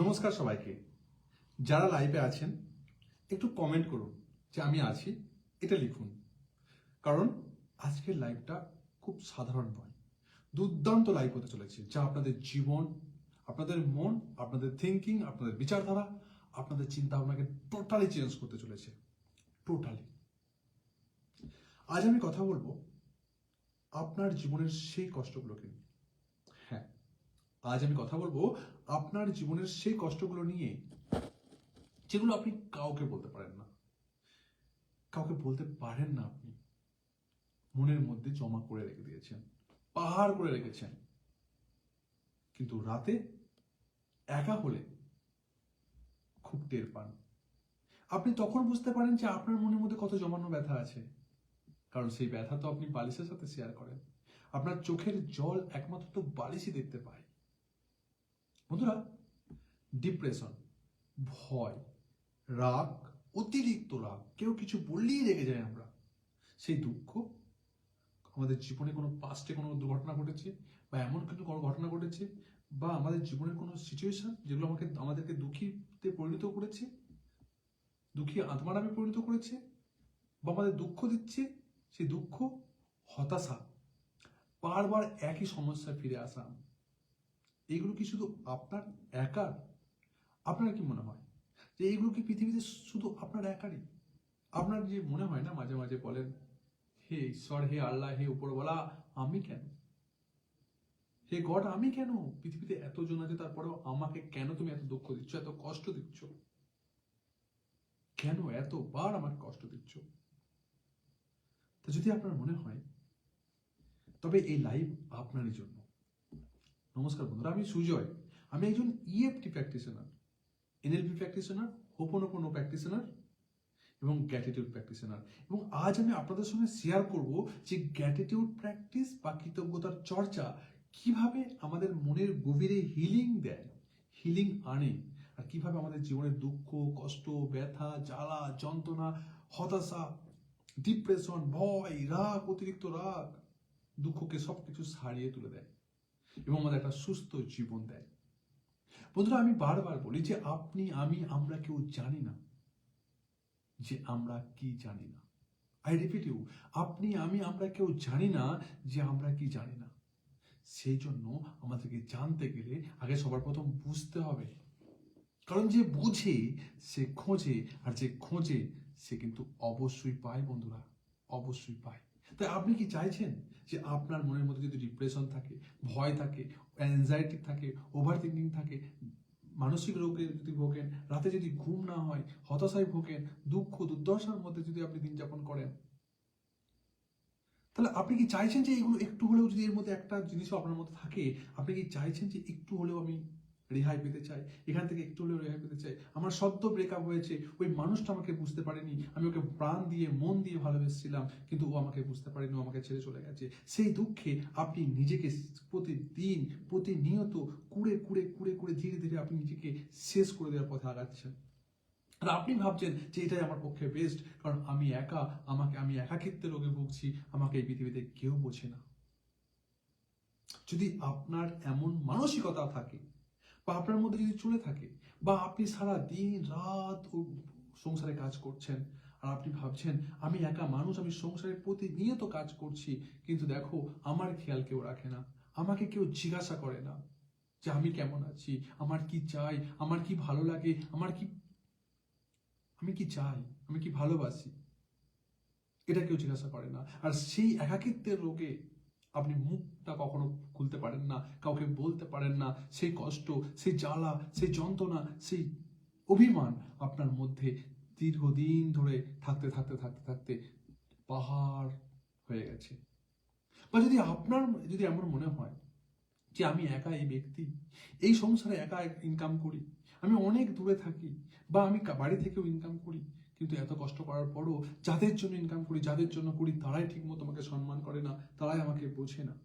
নমস্কার সবাইকে। যারা লাইভে আছেন একটু কমেন্ট করুন যে আমি আছি, এটা লিখুন। কারণ আজকের লাইভটা খুব সাধারণ নয়, দুর্দান্ত লাইভ হতে চলেছে, যা আপনাদের জীবন, আপনাদের মন, আপনাদের থিঙ্কিং, আপনাদের বিচারধারা, আপনাদের চিন্তা ভাবনাকে টোটালি চেঞ্জ করতে চলেছে। টোটালি। আজ আমি কথা বলবো আপনার জীবনের সেই কষ্টগুলোকে নিয়ে। হ্যাঁ, আজ আমি কথা বলবো আপনার জীবনের সেই কষ্টগুলো নিয়ে যেগুলো আপনি কাউকে বলতে পারেন না, আপনি মনের মধ্যে জমা করে রেখে দিয়েছেন, পাহাড় করে রেখেছেন। কিন্তু রাতে একা হলে খুব টের পান। আপনি তখন বুঝতে পারেন যে আপনার মনের মধ্যে কত জমানো ব্যথা আছে, কারণ সেই ব্যথা তো আপনি বালিশের সাথে শেয়ার করেন। আপনার চোখের জল একমাত্র তো বালিশই দেখতে পায়। বন্ধুরা, ডিপ্রেশন, ভয়, রাগ, অতিরিক্ত রাগ, কেউ কিছু বললেই রেগে যায় আমরা। সেই দুঃখ, আমাদের জীবনে কোনো পাস্টে কোনো দুর্ঘটনা ঘটেছে বা এমন কোনো ঘটনা ঘটেছে বা আমাদের জীবনের কোনো সিচুয়েশন যেগুলো আমাদেরকে দুঃখীতে পরিণত করেছে, দুঃখী আত্মা নামে পরিণত করেছে বা আমাদের দুঃখ দিচ্ছে, সেই দুঃখ, হতাশা, বারবার একই সমস্যায় ফিরে আসা, এইগুলো কি শুধু আপনার একার? আপনার কি মনে হয় যে এইগুলো কি পৃথিবীতে শুধু আপনার একারই? আপনার যে মনে হয় না, মাঝে মাঝে বলেন, হে ঈশ্বর, হে আল্লাহ, হে উপরওয়ালা, আমি কেন? হে গড, আমি কেন? পৃথিবীতে এতজন আছে, তারপরেও আমাকে কেন তুমি এত দুঃখ দিচ্ছ, এত কষ্ট দিচ্ছ? কেন এতবার আমাকে কষ্ট দিচ্ছ? তো যদি আপনার মনে হয়, তবে এই লাইভ আপনারই জন্য। নমস্কার বন্ধুরা, আমি সুজয়। আমি একজন EFT practitioner, NLP practitioner, ho'oponopono practitioner এবং গ্র্যাটিটিউড প্র্যাকটিশনার। এবং আজ আমি আপনাদের সঙ্গে শেয়ার করব যে গ্র্যাটিটিউড প্র্যাকটিস বা কৃতজ্ঞতার চর্চা কিভাবে আমাদের মনের গভীরে হিলিং দেয়, হিলিং আনে, আর কিভাবে আমাদের জীবনের দুঃখ, কষ্ট, ব্যথা, জ্বালা, যন্ত্রণা, হতাশা, ডিপ্রেশন, ভয়, রাগ, অতিরিক্ত রাগ, দুঃখকে সবকিছু সারিয়ে তুলে দেয় এবং আমাদের একটা সুস্থ জীবন দেয়। বন্ধুরা, আমি বারবার বলি যে আপনি, আমি, আমরা কেউ জানি না যে আমরা কি জানি না। আই রিপিট ইউ, আপনি, আমি, আমরা কেউ জানি না যে আমরা কি জানি না। সেই জন্য আমাদেরকে জানতে গেলে আগে সবার প্রথম বুঝতে হবে। কারণ যে বুঝে সে খোঁজে, আর যে খোঁজে সে কিন্তু অবশ্যই পায়। বন্ধুরা, অবশ্যই পায়। তাই আপনি কি চাইছেন যে আপনার মনের মধ্যে যদি ডিপ্রেশন থাকে, ভয় থাকে, অ্যাংজাইটি থাকে, ওভার থিঙ্কিং থাকে, মানসিক রোগে যদি ভোগেন, রাতে যদি ঘুম না হয়, হতাশায় ভোগেন, দুঃখ দুর্দশার মধ্যে যদি আপনি দিন যাপন করেন, তাহলে আপনি কি চাইছেন যে এগুলো একটু হলেও যদি এর মধ্যে একটা জিনিসও আপনার মধ্যে থাকে, আপনি কি চাইছেন যে একটু হলেও আমি রেহাই পেতে চাই, এখান থেকে একটু হলেও রেহাই পেতে চাই? আমার সদ্য ব্রেকআপ হয়েছে, ওই মানুষটা আমাকে বুঝতে পারেনি, আমি ওকে প্রাণ দিয়ে মন দিয়ে ভালোবেসেছিলাম, কিন্তু ও আমাকে বুঝতে পারেনি, ও আমাকে ছেড়ে চলে গেছে। সেই দুঃখে আপনি নিজেকে প্রতিদিন, প্রতিনিয়ত কুড়ে কুড়ে কুড়ে কুড়ে ধীরে ধীরে আপনি নিজেকে শেষ করে দেওয়ার পথে আগাচ্ছেন। আর আপনি ভাবছেন যে এটাই আমার পক্ষে বেস্ট, কারণ আমি একা, আমি একাকিত্বের রোগে ভুগছি, আমাকে এই পৃথিবীতে কেউ বোঝে না। যদি আপনার এমন মানসিকতা থাকে বা আপনার মধ্যে যদি চলে থাকে, বা আপনি সারা দিন রাত সংসারে কাজ করছেন আর আপনি ভাবছেন আমি একা মানুষ, আমি সংসারে প্রতিনিয়ত কাজ করছি, কিন্তু দেখো আমার খেয়াল কেউ রাখে না, আমাকে কেউ জিজ্ঞাসা করে না যে আমি কেমন আছি, আমার কি চাই, আমার কি ভালো লাগে, আমি কি চাই, আমি কি ভালোবাসি, এটা কেউ জিজ্ঞাসা করে না। আর সেই একাকিত্বের রোগে আপনি মুখটা কখনো খুলতে পারেন না, কাউকে বলতে পারেন না। সেই কষ্ট, সেই জ্বালা, সেই যন্ত্রণা, সেই অভিমান আপনার মধ্যে দীর্ঘদিন ধরে থাকতে থাকতে থাকতে থাকতে পাহাড় হয়ে গেছে। বা যদি এমন মনে হয় যে আমি একা এই ব্যক্তি, এই সংসারে একা ইনকাম করি, আমি অনেক দূরে থাকি, বা আমি বাড়ি থেকেও ইনকাম করি, কিন্তু এত কষ্ট করার পরও যাদের জন্য ইনকাম করি, যাদের জন্য করি, তারাই ঠিক মতো আমাকে সম্মান করে না, তারাই আমাকে বোঝে না।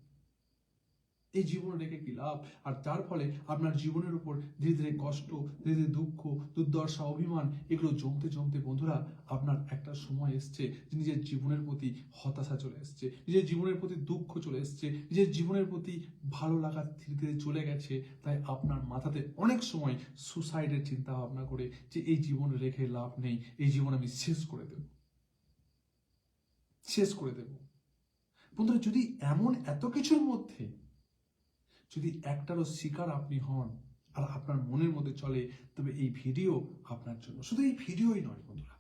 এই জীবনে রেখে কি লাভ? আর তার ফলে আপনার জীবনের উপর ধীরে ধীরে কষ্ট, ধীরে ধীরে দুঃখ, দুর্দশা, অভিমান এগুলো জমতে জমতে বন্ধুরা আপনার একটা সময় এসছে যে নিজের জীবনের প্রতি হতাশা চলে এসছে, নিজের জীবনের প্রতি দুঃখ চলে এসছে, নিজের জীবনের প্রতি ভালো লাগা ধীরে ধীরে চলে গেছে। তাই আপনার মাথাতে অনেক সময় সুসাইডের চিন্তা ভাবনা করে যে এই জীবন রেখে লাভ নেই, এই জীবন আমি শেষ করে দেব, শেষ করে দেব। বন্ধুরা, যদি এমন এত কিছুর মধ্যে যদি একটারও শিকার আপনি হন আর আপনার মনের মধ্যে চলে, তবে এই ভিডিও আপনার জন্য। শুধু এই ভিডিওই নয় বন্ধুরা,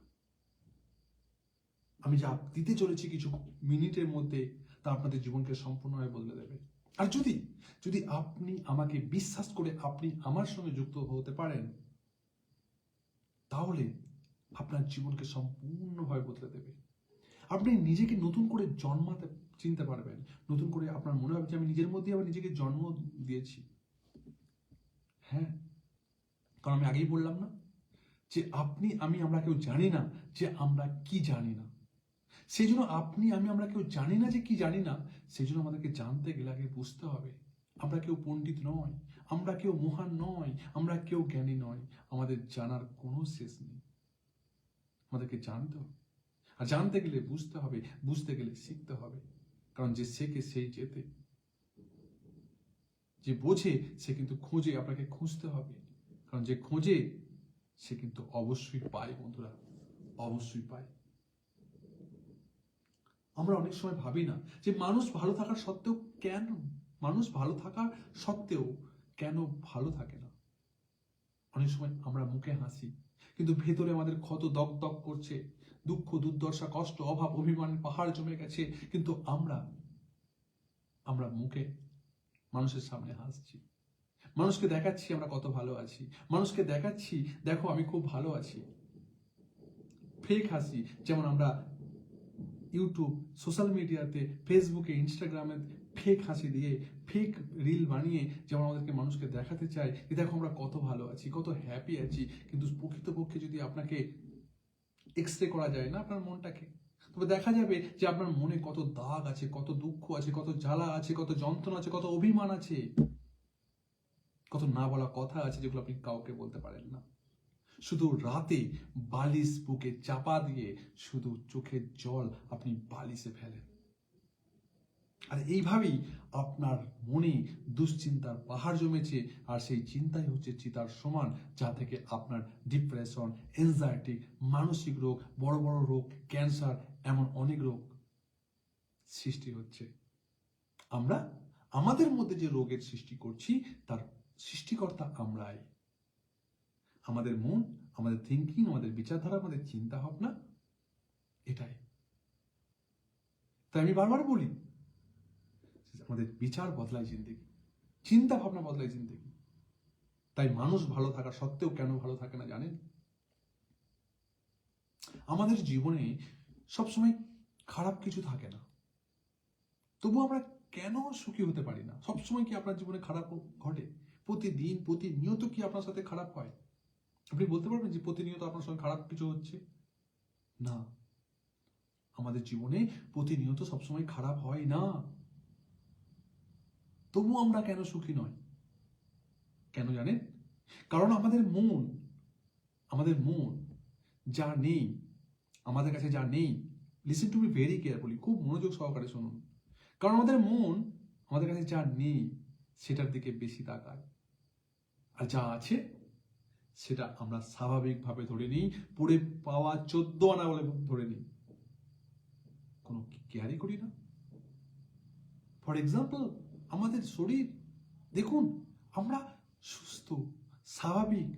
আমি যা দিতে চলেছি কিছু মিনিটের মধ্যে, তা আপনাদের জীবনকে সম্পূর্ণভাবে বদলে দেবে। আর যদি যদি আপনি আমাকে বিশ্বাস করে আপনি আমার সঙ্গে যুক্ত হতে পারেন, তাহলে আপনার জীবনকে সম্পূর্ণভাবে বদলে দেবে। আপনি নিজেকে নতুন করে জন্মাতে চিনতে পারবেন, নতুন করে আপনার মনে হবে যে আমি নিজের মধ্যে আবার নিজেকে জন্ম দিয়েছি। হ্যাঁ, কারণ আমি আগেই বললাম না যে আপনি আমি আমরা কেউ জানি না যে আমরা কি জানি না। সেই জন্য আপনি আমি আমরা কেউ জানি না যে কি জানি না, সেই জন্য আমাদেরকে জানতে গেলে আগে বুঝতে হবে আমরা কেউ পণ্ডিত নয়, আমরা কেউ মহান নয়, আমরা কেউ জ্ঞানী নয়। আমাদের জানার কোনো শেষ নেই, আমাদেরকে জানতে হবে। আর জানতে গেলে বুঝতে হবে, বুঝতে গেলে শিখতে হবে। কারণ যে শেখে সেই জেতে, যে বোঝে সে কিন্তু খোঁজে, আপনাকে খুঁজতে হবে। কারণ যে খোঁজে সে কিন্তু অবশ্যই পায় বন্ধুরা, অবশ্যই পায়। আমরা অনেক সময় ভাবি না যে মানুষ ভালো থাকার সত্ত্বেও কেন, মানুষ ভালো থাকার সত্ত্বেও কেন ভালো থাকে না। অনেক সময় আমরা মুখে হাসি, কিন্তু ভেতরে আমাদের ক্ষত দগ দগ করছে, দুঃখ, দুর্দশা, কষ্ট, অভাব, অভিমানের পাহাড় জমে গেছে, কিন্তু আমরা মুখে মানুষের সামনে হাসছি, মানুষকে দেখাচ্ছি আমরা কত ভালো আছি, মানুষকে দেখাচ্ছি দেখো আমি খুব ভালো আছি। ফেক হাসি, যেমন আমরা ইউটিউব, সোশ্যাল মিডিয়াতে, ফেসবুকে, ইনস্টাগ্রামে ফেক হাসি দিয়ে, ফেক রিল বানিয়ে যেমন আমাদেরকে মানুষকে দেখাতে চাই যে দেখো আমরা কত ভালো আছি, কত হ্যাপি আছি। কিন্তু প্রকৃতপক্ষে যদি আপনাকে এক্সরে করা যায় না আপনার মনটাকে, তবে দেখা যাবে যে আপনার মনে কত দাগ আছে, কত দুঃখ আছে, কত জ্বালা আছে, কত যন্ত্রণা আছে, কত অভিমান আছে, কত না বলা কথা আছে যেগুলো আপনি কাউকে বলতে পারেন না। শুধু রাতে বালিশ বুকে চাপা দিয়ে শুধু চোখের জল আপনি বালিশে ফেলেন। আর এইভাবেই আপনার মনে দুশ্চিন্তার পাহাড় জমেছে, আর সেই চিন্তাই হচ্ছে চিতার সমান, যা থেকে আপনার ডিপ্রেশন, এনজাইটি, মানসিক রোগ, বড় বড় রোগ, ক্যান্সার, এমন অনেক রোগ সৃষ্টি হচ্ছে। আমরা আমাদের মধ্যে যে রোগের সৃষ্টি করছি তার সৃষ্টিকর্তা আমরাই। আমাদের মন, আমাদের থিঙ্কিং, আমাদের বিচারধারা, আমাদের চিন্তা ভাবনা, এটাই। তাই আমি বারবার বলি আমাদের বিচার বদলায় জিন্দেগি, চিন্তা ভাবনা বদলায় জিন্দেগি। তাই মানুষ ভালো থাকা সত্ত্বেও কেন ভালো থাকে না জানেন? আমাদের জীবনে সবসময় খারাপ কিছু থাকে না, তবু আমরা কেন সুখী হতে পারি না? সবসময় কি আপনার জীবনে খারাপ ঘটে? প্রতিদিন প্রতিনিয়ত কি আপনার সাথে খারাপ হয়? আপনি বলতে পারবেন যে প্রতিনিয়ত আপনার সঙ্গে খারাপ কিছু হচ্ছে? না, আমাদের জীবনে প্রতিনিয়ত সবসময় খারাপ হয় না। তবু আমরা কেন সুখী নয়? কেন জানেন? কারণ আমাদের মন যা নেই, আমাদের কাছে যা নেই, listen to me very carefully, খুব মনোযোগ সহকারে শুনুন। কারণ আমাদের মন আমাদের কাছে যা নেই সেটার দিকে বেশি তাকায়, আর যা আছে সেটা আমরা স্বাভাবিকভাবে ধরে নিই, পড়ে পাওয়া 14 আনা বলে ধরে নিই, কোনো কেয়ারই করি না। ফর এক্সাম্পল, আমাদের শরীর দেখুন, আমরা সুস্থ, স্বাভাবিক,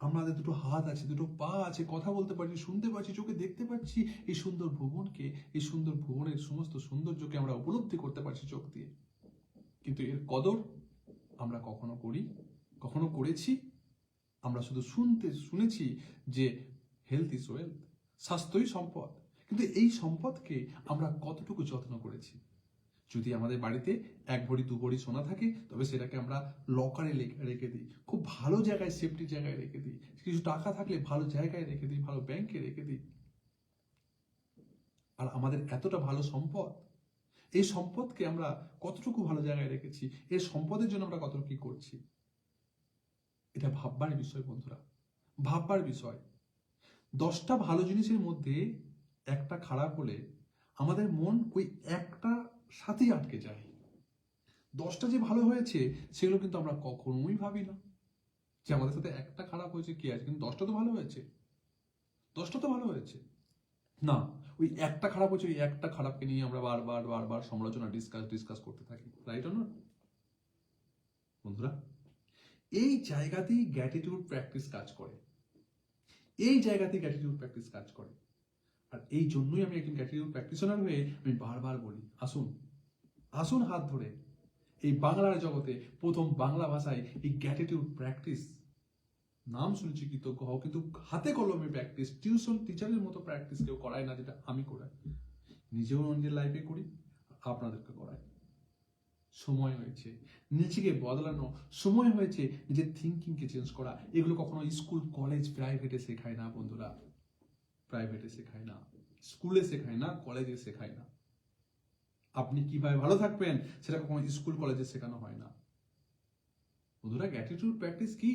আমাদের দুটো হাত আছে, দুটো পা আছে, কথা বলতে পারছি, শুনতে পাচ্ছি, চোখে দেখতে পাচ্ছি, এই সুন্দর ভুবনকে, এই সুন্দর ভুবনের সমস্ত সৌন্দর্যকে আমরা উপলব্ধি করতে পারছি চোখ দিয়ে। কিন্তু এর কদর আমরা কখনো করি, কখনো করেছি? আমরা শুধু শুনেছি যে হেলথ ইজ ওয়েলথ, স্বাস্থ্যই সম্পদ। কিন্তু এই সম্পদকে আমরা কতটুকু যত্ন করেছি? যদি আমাদের বাড়িতে 1 ভরি 2 ভরি সোনা থাকে, তবে সেটাকে আমরা লকারে রেখে দিই, খুব ভালো জায়গায়, সেফটি জায়গায় রেখে দিই। কিছু টাকা থাকলে ভালো জায়গায় রেখে দিই, ভালো ব্যাংকে রেখে দিই। আর আমাদের এতটা ভালো সম্পদ, এই সম্পদকে আমরা কতটুকু ভালো জায়গায় রেখেছি, এই সম্পদের জন্য আমরা কতটুকু কি করছি, এটা ভাববার বিষয় বন্ধুরা, ভাববার বিষয়। 10টা ভালো জিনিসের মধ্যে একটা খারাপ হলে আমাদের মন ওই একটা সাথেই আটকে যায়। 10টা যে ভালো হয়েছে সেগুলো কিন্তু আমরা কখনোই ভাবি না যে আমাদের সাথে একটা খারাপ হয়েছে কি আছে, কিন্তু 10টা তো ভালো হয়েছে, 10টা তো ভালো হয়েছে না। ওই একটা খারাপ হয়েছে, ওই একটা খারাপকে নিয়ে আমরা বারবার বারবার সমালোচনা ডিসকাস করতে থাকি, রাইট অর নট বন্ধুরা? এই জায়গাতেই গ্র্যাটিটিউড প্র্যাকটিস কাজ করে, এই জায়গাতেই গ্র্যাটিটিউড প্র্যাকটিস কাজ করে। আর এই জন্যই আমি একজন গ্র্যাটিটিউড প্র্যাকটিশনার হয়ে আমি বারবার বলি, আসুন আসুন হাত ধরে এই বাংলার জগতে প্রথম বাংলা ভাষায় এই গ্র্যাটিটিউড প্র্যাকটিস, নাম শুনছি কৃতজ্ঞ হও, কিন্তু হাতে কলমে প্র্যাকটিস, টিউশন টিচারের মতো প্র্যাকটিস কেউ করায় না, যেটা আমি করাই, নিজেও নিজের লাইফে করি, আপনাদেরকে করাই। সময় হয়েছে নিজেকে বদলানো, সময় হয়েছে নিজের থিঙ্কিংকে চেঞ্জ করা। এগুলো কখনো স্কুল কলেজ প্রাইভেটে শেখায় না বন্ধুরা, প্রাইভেটে শেখায় না, স্কুলে শেখায় না, কলেজে শেখায় না। আপনি কিভাবে ভালো থাকবেন সেটা কখনো স্কুল কলেজে শেখানো হয় না বন্ধুরা। গ্র্যাটিটিউড প্র্যাকটিস কি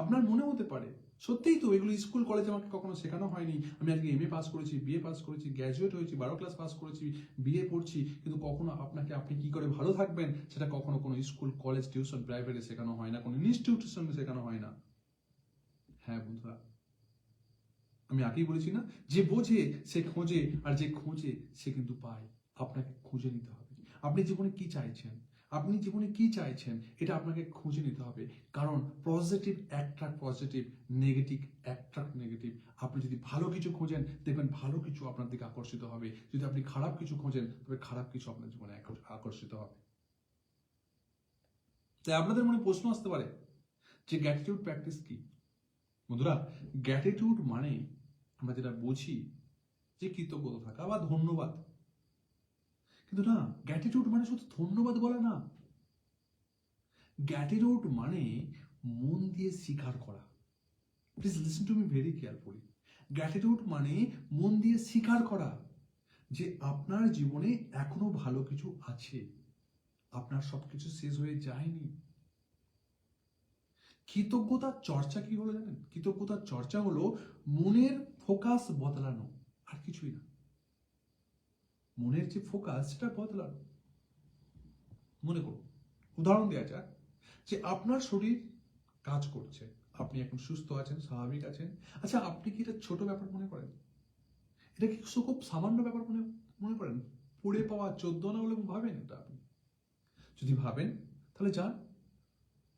আপনার মনে হতে পারে সত্যিই তো এগুলো স্কুল কলেজে আমাকে কখনো শেখানো হয়নি, আমি আজকে এমএ পাস করেছি, বিএ পাস করেছি, গ্র্যাজুয়েট হয়েছি, 12 ক্লাস পাস করেছি, বিএ পড়ছি, কিন্তু কখনো আপনাকে আপনি কি করে ভালো থাকবেন সেটা কখনো কোনো স্কুল কলেজ টিউশন প্রাইভেটে শেখানো হয় না, কোনো ইনস্টিটিউশনে শেখানো হয় না। হ্যাঁ বন্ধুরা, আমি আগেই বলেছি না, যে বোঝে সে খোঁজে, আর যে খোঁজে সে কিন্তু পায়। আপনাকে খুঁজে নিতে হবে আপনি জীবনে কি চাইছেন, আপনি জীবনে কি চাইছেন এটা আপনাকে খুঁজে নিতে হবে। কারণ positive attract positive, negative attract negative. আপনি যদি ভালো কিছু খোঁজেন দেখবেন ভালো কিছু আপনার দিকে আকর্ষিত হবে, যদি আপনি খারাপ কিছু খোঁজেন তবে খারাপ কিছু আপনার জীবনে আকর্ষিত হবে। তাই আপনাদের মনে প্রশ্ন আসতে পারে যে গ্র্যাটিটিউড প্র্যাকটিস কি বন্ধুরা? গ্র্যাটিটিউড মানে আমরা যেটা বুঝি যে কৃতজ্ঞতা থাকা বা ধন্যবাদ, কিন্তু না, গ্র্যাটিটিউড মানে শুধু ধন্যবাদ বলা না। গ্র্যাটিটিউড মানে মন দিয়ে স্বীকার করা। Please listen to me very carefully. Gratitude মানে মন দিয়ে স্বীকার করা যে আপনার জীবনে এখনো ভালো কিছু আছে, আপনার সবকিছু শেষ হয়ে যায়নি। কৃতজ্ঞতার চর্চা কি হলো জানেন? কৃতজ্ঞতার চর্চা হলো মনের ফোকাস বদলানো, আর কিছুই না। মনের যে ফোকাস সেটা বদলানো। মনে করুন, উদাহরণ দেওয়া যাক যে আপনার শরীর কাজ করছে, আপনি এখন সুস্থ আছেন, স্বাভাবিক আছেন। আচ্ছা, আপনি কি এটা ছোট ব্যাপার মনে করেন? এটা কি খুব সামান্য ব্যাপার মনে মনে করেন? পড়ে পাওয়া 14 আনা বলে ভাবেন এটা আপনি? যদি ভাবেন তাহলে যান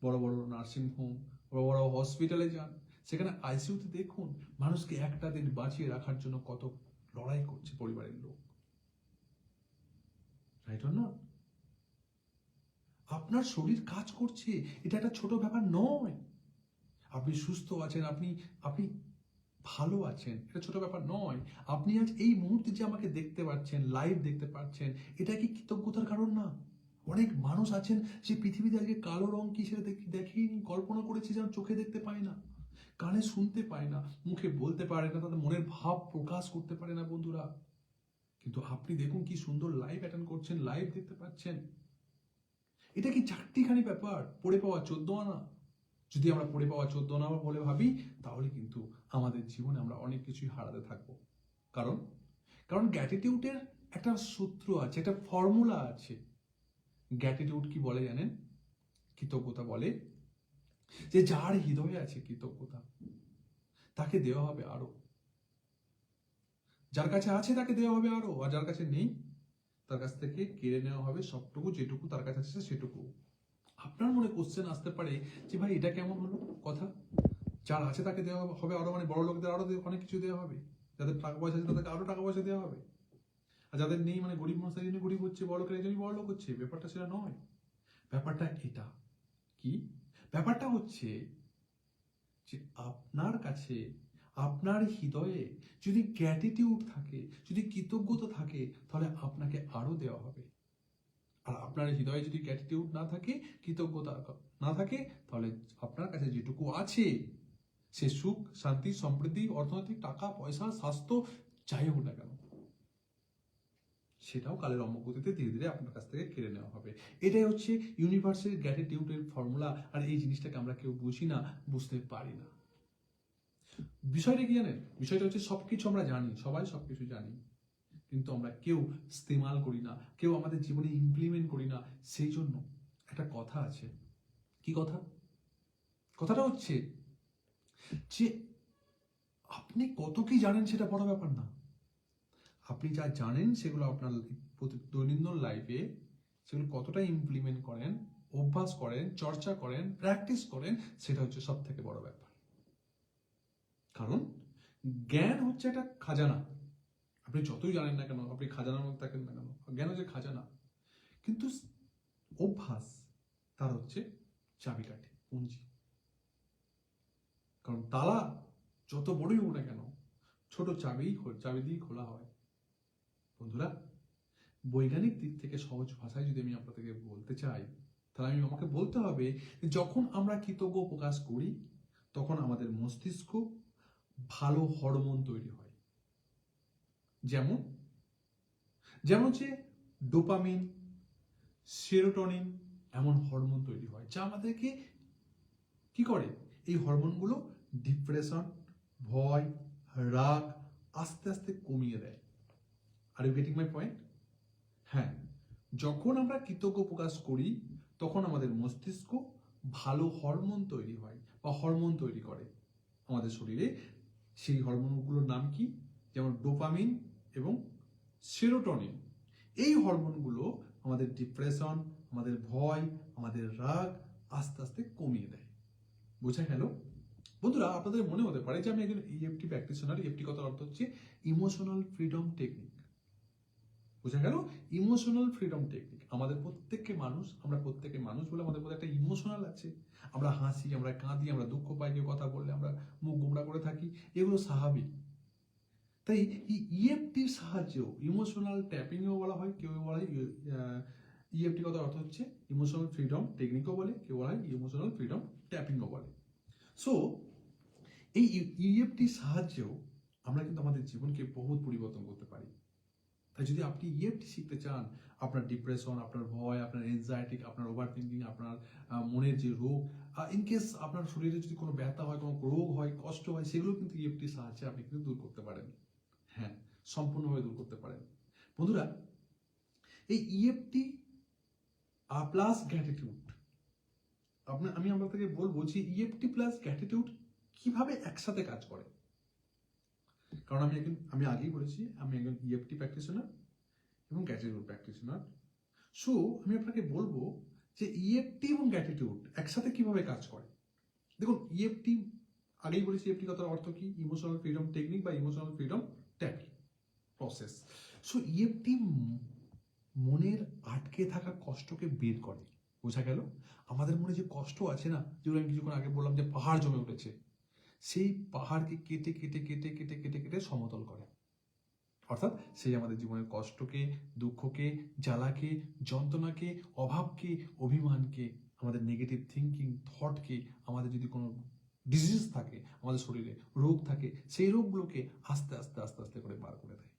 বড় বড় নার্সিং হোম, বড় বড় হসপিটালে যান, সেখানে আইসিইউতে দেখুন মানুষকে একটা দিন বাঁচিয়ে রাখার জন্য কত লড়াই করছে পরিবারের লোক, রাইট অর নট? আপনার শরীর কাজ করছে, এটা একটা ছোট ব্যাপার নয়। আপনি সুস্থ আছেন, আপনি আপনি ভালো আছেন, এটা ছোট ব্যাপার নয়। আপনি আজ এই মুহূর্তে যে আমাকে দেখতে পাচ্ছেন, লাইভ দেখতে পাচ্ছেন, এটা কি কৃতজ্ঞতার কারণ না? অনেক মানুষ আছেন যে পৃথিবীতে আজকে কালো রং কি সেটা দেখেইনি, কল্পনা করেছে যেন চোখে দেখতে পায় না, কানে শুনতে পায় না, মুখে বলতে পারে না, তাদের মনের ভাব প্রকাশ করতে পারে না বন্ধুরা। কিন্তু আপনি দেখুন কি সুন্দর লাইভ অ্যাটেন্ড করছেন, লাইভ দেখতে পাচ্ছেন। এটা কি চারটিখানি ব্যাপার, পড়ে পাওয়া 14 আনা? যদি আমরা পড়ে পাওয়া 14 আনা বলে ভাবি তাহলে কিন্তু আমাদের জীবনে আমরা অনেক কিছুই হারাতে থাকবো। কারণ কারণ গ্র্যাটিটিউডের একটা সূত্র আছে, একটা ফর্মুলা আছে। গ্র্যাটিটিউড কি বলে জানেন? কৃতজ্ঞতা বলে যে যার হৃদয়ে আছে কৃতজ্ঞতা তাকে দেওয়া হবে আরো, যার কাছে আছে তাকে দেওয়া হবে আরো, আর যার কাছে নেই তার কাছ থেকে কেড়ে নেওয়া হবে সবটুকু, যেটুকু তার কাছে আছে সেটুকু। আপনার মনে কোশ্চেন আসতে পারে যে ভাই এটা কেমন হলো কথা? যার আছে তাকে দেওয়া হবে আরো, মানে বড় লোকদের আরো অনেক কিছু দেওয়া হবে, যাদের টাকা পয়সা আছে তাদেরকে আরো টাকা পয়সা দেওয়া হবে, আর যাদের নেই মানে গরিব মানুষ তাই জন্য গরিব হচ্ছে, বড় লোকের এই জন্যই বড় লোক হচ্ছে। ব্যাপারটা সেটা নয়। ব্যাপারটা এটা কি? ব্যাপারটা হচ্ছে যে আপনার কাছে, আপনার হৃদয়ে যদি গ্র্যাটিটিউড থাকে, যদি কৃতজ্ঞতা থাকে, তাহলে আপনাকে আরো দেওয়া হবে। আর আপনার হৃদয়ে যদি গ্র্যাটিটিউড না থাকে, কৃতজ্ঞতা না থাকে, তাহলে আপনার কাছে যেটুকু আছে সে সুখ, শান্তি, সমৃদ্ধি, অর্থনৈতিক, টাকা পয়সা, স্বাস্থ্য, যাই হোক না কেন, সেটাও কালের অমগতিতে ধীরে ধীরে আপনার কাছ থেকে কেড়ে নেওয়া হবে। এটাই হচ্ছে ইউনিভার্সাল গ্র্যাটিটিউডের ফর্মুলা। আর এই জিনিসটাকে আমরা কেউ বুঝি না, বুঝতে পারি না। বিষয়টা কি জানেন? বিষয়টা হচ্ছে সবকিছু আমরা জানি, সবাই সবকিছু জানি, কিন্তু আমরা কেউ ইস্তেমাল করি না, কেউ আমাদের জীবনে ইমপ্লিমেন্ট করি না। সেই জন্য একটা কথা আছে। কি কথা? কথাটা হচ্ছে যে আপনি কত কি জানেন সেটা বড় ব্যাপার না। আপনি যা জানেন সেগুলো আপনার দৈনন্দিন লাইফে সেগুলো কতটা ইমপ্লিমেন্ট করেন, অভ্যাস করেন, চর্চা করেন, প্র্যাকটিস করেন, সেটা হচ্ছে সব থেকে বড় ব্যাপার। কারণ জ্ঞান হচ্ছে একটা খাজানা। আপনি যতই জানেন না কেন, আপনি খাজানার মধ্যে থাকেন না কেন, জ্ঞান হচ্ছে খাজানা। কিন্তু অভ্যাস তার হচ্ছে চাবিকাঠি, পুঁজি। কারণ তালা যত বড়ই হোক না কেন, ছোট চাবি দিয়েই খোলা হয়। বন্ধুরা, বৈজ্ঞানিক দিক থেকে সহজ ভাষায় যদি আমি আপনাদেরকে বলতে চাই, তাহলে আমাকে বলতে হবে যখন আমরা কৃতজ্ঞ প্রকাশ করি তখন আমাদের মস্তিষ্ক ভালো হরমোন তৈরি হয়। যেমন হচ্ছে ডোপামিন, সেরোটোনিন, এমন হরমোন তৈরি হয় যা আমাদেরকে কি করে? এই হরমোনগুলো ডিপ্রেশন, ভয়, রাগ আস্তে আস্তে কমিয়ে দেয়। Are you getting my point? হ্যাঁ, যখন আমরা কৃতজ্ঞ প্রকাশ করি তখন আমাদের মস্তিষ্ক ভালো হরমোন তৈরি হয় বা হরমোন তৈরি করে আমাদের শরীরে। সেই হরমোনগুলোর নাম কি? যেমন ডোপামিন এবং সেরোটোনিন। এই হরমোনগুলো আমাদের ডিপ্রেশন, আমাদের ভয়, আমাদের রাগ আস্তে আস্তে কমিয়ে দেয়। বোঝা গেল? বন্ধুরা, আপনাদের মনে হতে পারে যে আমি একজন ইএফটি প্র্যাকটিশনার। ইএফটি কথার অর্থ হচ্ছে ইমোশনাল ফ্রিডম টেকনিক। বোঝা গেল? Emotional freedom technique. আমরা প্রত্যেকে মানুষ বলে আমাদের মধ্যে একটা ইমোশনাল আছে। আমরা হাসি, আমরা কাঁদি, আমরা দুঃখ পাই, কেউ কথা বললে আমরা মুখ গোমড়া করে থাকি, এগুলো স্বাভাবিক। তাই ইএফটির সাহায্যেও ইমোশনাল ট্যাপিংও বলা হয়, কেউ বলা হয় ইএফটি কথার অর্থ হচ্ছে ইমোশনাল ফ্রিডম টেকনিকও বলে, কেউ বলা হয় ইমোশনাল ফ্রিডম ট্যাপিংও বলে। সো এই ইএফটির সাহায্যেও আমরা কিন্তু আমাদের জীবনকে বহুত পরিবর্তন করতে পারি। তাই যদি আপনি ইএফটি শিখতে চান, আপনার ডিপ্রেশন, আপনার ভয়, আপনার এনজাইটি, আপনার ওভার থিঙ্কিং, আপনার মনের যে রোগ, ইনকেস আপনার শরীরে যদি কোনো ব্যথা হয়, কোনো রোগ হয়, কষ্ট হয়, সেগুলো কিন্তু ইএফটির সাহায্যে আপনি কিন্তু দূর করতে পারেন। হ্যাঁ, সম্পূর্ণভাবে দূর করতে পারেন। বন্ধুরা, এই ইএফটি প্লাস গ্র্যাটিটিউড, আমি আপনাদেরকে বলবো যে ইএফটি প্লাস গ্র্যাটিটিউড কিভাবে একসাথে কাজ করে। কারণ আমি আগেই বলেছি আমি একজন ইএফটি প্র্যাকটিশনার এবং গ্র্যাটিটিউড প্র্যাকটিশনার। সো আমি আপনাকে বলবো যে ইএফটি এবং গ্র্যাটিটিউড একসাথে কিভাবে কাজ করে। দেখুন, ইএফটি আগেই বলেছি, ইএফটি কথার অর্থ কি? ইমোশনাল ফ্রিডম টেকনিক বা emotional freedom tapping process. So EFT মনের আটকে থাকা কষ্টকে বের করে। বোঝা গেল? আমাদের মনে যে কষ্ট আছে না, যেগুলো আমি কিছুক্ষণ আগে বললাম যে পাহাড় জমে উঠেছে, সেই পাহাড়কে কেটে কেটে কেটে কেটে কেটে কেটে সমতল করে। অর্থাৎ সেই আমাদের জীবনের কষ্টকে, দুঃখকে, জ্বালাকে, যন্ত্রণাকে, অভাবকে, অভিমানকে, আমাদের নেগেটিভ থিঙ্কিং, থটকে, আমাদের যদি কোনো ডিজিজ থাকে আমাদের শরীরে, রোগ থাকে, সেই রোগগুলোকে আস্তে আস্তে আস্তে আস্তে করে বার করে দেয়।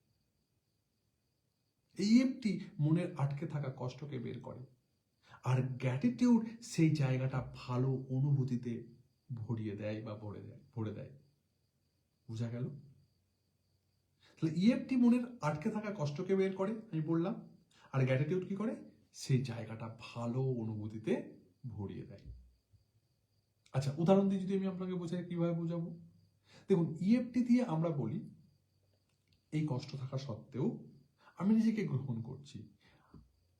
ইএফটি মনের আটকে থাকা কষ্টকে বের করে। আর গ্র্যাটিটিউড সেই জায়গাটা ভালো অনুভূতিতে ভরিয়ে দেয় বা ভরে দেয়। বুঝা গেল? তাহলে ইএফটি মনের আটকে থাকা কষ্টকে বের করে, আমি বললাম। আর গ্র্যাটিটিউড কি করে? সেই জায়গাটা ভালো অনুভূতিতে ভরিয়ে দেয়। আচ্ছা, উদাহরণ দিয়ে যদি আমি আপনাকে বোঝাই, কিভাবে বোঝাবো? দেখুন, ইএফটি দিয়ে আমরা বলি এই কষ্ট থাকা সত্ত্বেও আমি নিজেকে গ্রহণ করছি,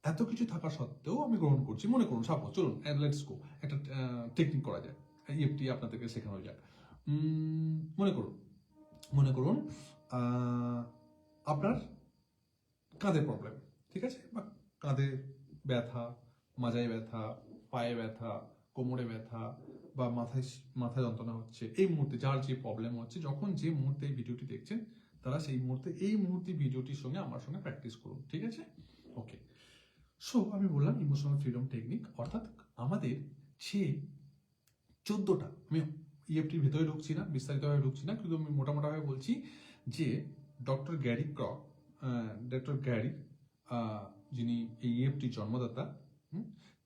এত কিছু থাকা সত্ত্বেও আমি গ্রহণ করছি। মনে করুন, সাপোজ, চলুন লেটস গো, একটা টেকনিক করা যায়, ইএফটি আপনাদেরকে শেখানো যাক। মনে করুন আপনার কাঁধে প্রবলেম, ঠিক আছে? বা কাঁধে ব্যথা, মাজায় ব্যথা, পায়ে ব্যথা, কোমরে ব্যথা, বা মাথায় যন্ত্রণা হচ্ছে। এই মুহূর্তে যার যে প্রবলেম হচ্ছে, যখন যে মুহূর্তে এই ভিডিওটি দেখছেন, তারা এই মুহূর্তে ভিডিওটির সঙ্গে আমার সঙ্গে প্র্যাকটিস করুন, ঠিক আছে? ওকে। সো আমি বললাম ইমোশনাল ফ্রিডম টেকনিক, অর্থাৎ আমাদের যে 14টা, আমি ইএফটির ভেতরে ঢুকছি না, বিস্তারিতভাবে ঢুকছি না, কিন্তু আমি মোটামোটাভাবে বলছি যে ডক্টর গ্যারি যিনি এই ইএফটি জন্মদাতা,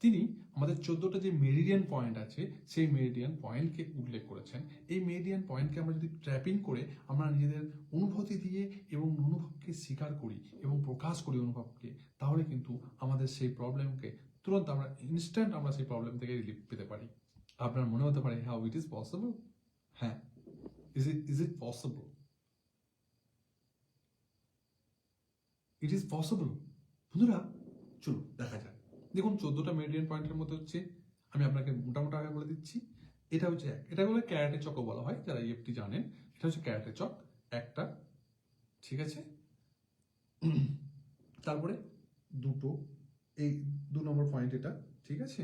তিনি আমাদের 14টা যে মেরিডিয়ান পয়েন্ট আছে সেই মেরিডিয়ান পয়েন্টকে উল্লেখ করেছেন। এই মেরিডিয়ান পয়েন্টকে আমরা যদি ট্র্যাপিং করে আমরা নিজেদের অনুভূতি দিয়ে এবং অনুভবকে স্বীকার করি এবং প্রকাশ করি অনুভবকে, তাহলে কিন্তু আমাদের সেই প্রবলেমকে তুরন্ত আমরা ইনস্ট্যান্ট আমরা সেই প্রবলেম থেকে রিলিফ পেতে পারি। আপনার মনে হতে পারে হাউ ইট ইজ পসিবল? হ্যাঁ, is it possible? It is possible. বন্ধুরা চলো দেখা যাক। দেখুন 14টা মেরিডিয়ান পয়েন্টের মধ্যে হচ্ছে, আমি আপনাকে মোটামুটি আগে বলে দিচ্ছি। এটা হচ্ছে এটা বলে ক্যারাটে চকও বলা হয়, যারা ইএফটি জানেন। এটা হচ্ছে ক্যারাটে চক একটা, ঠিক আছে। তারপরে দুটো, এই 2 নম্বর পয়েন্ট এটা, ঠিক আছে।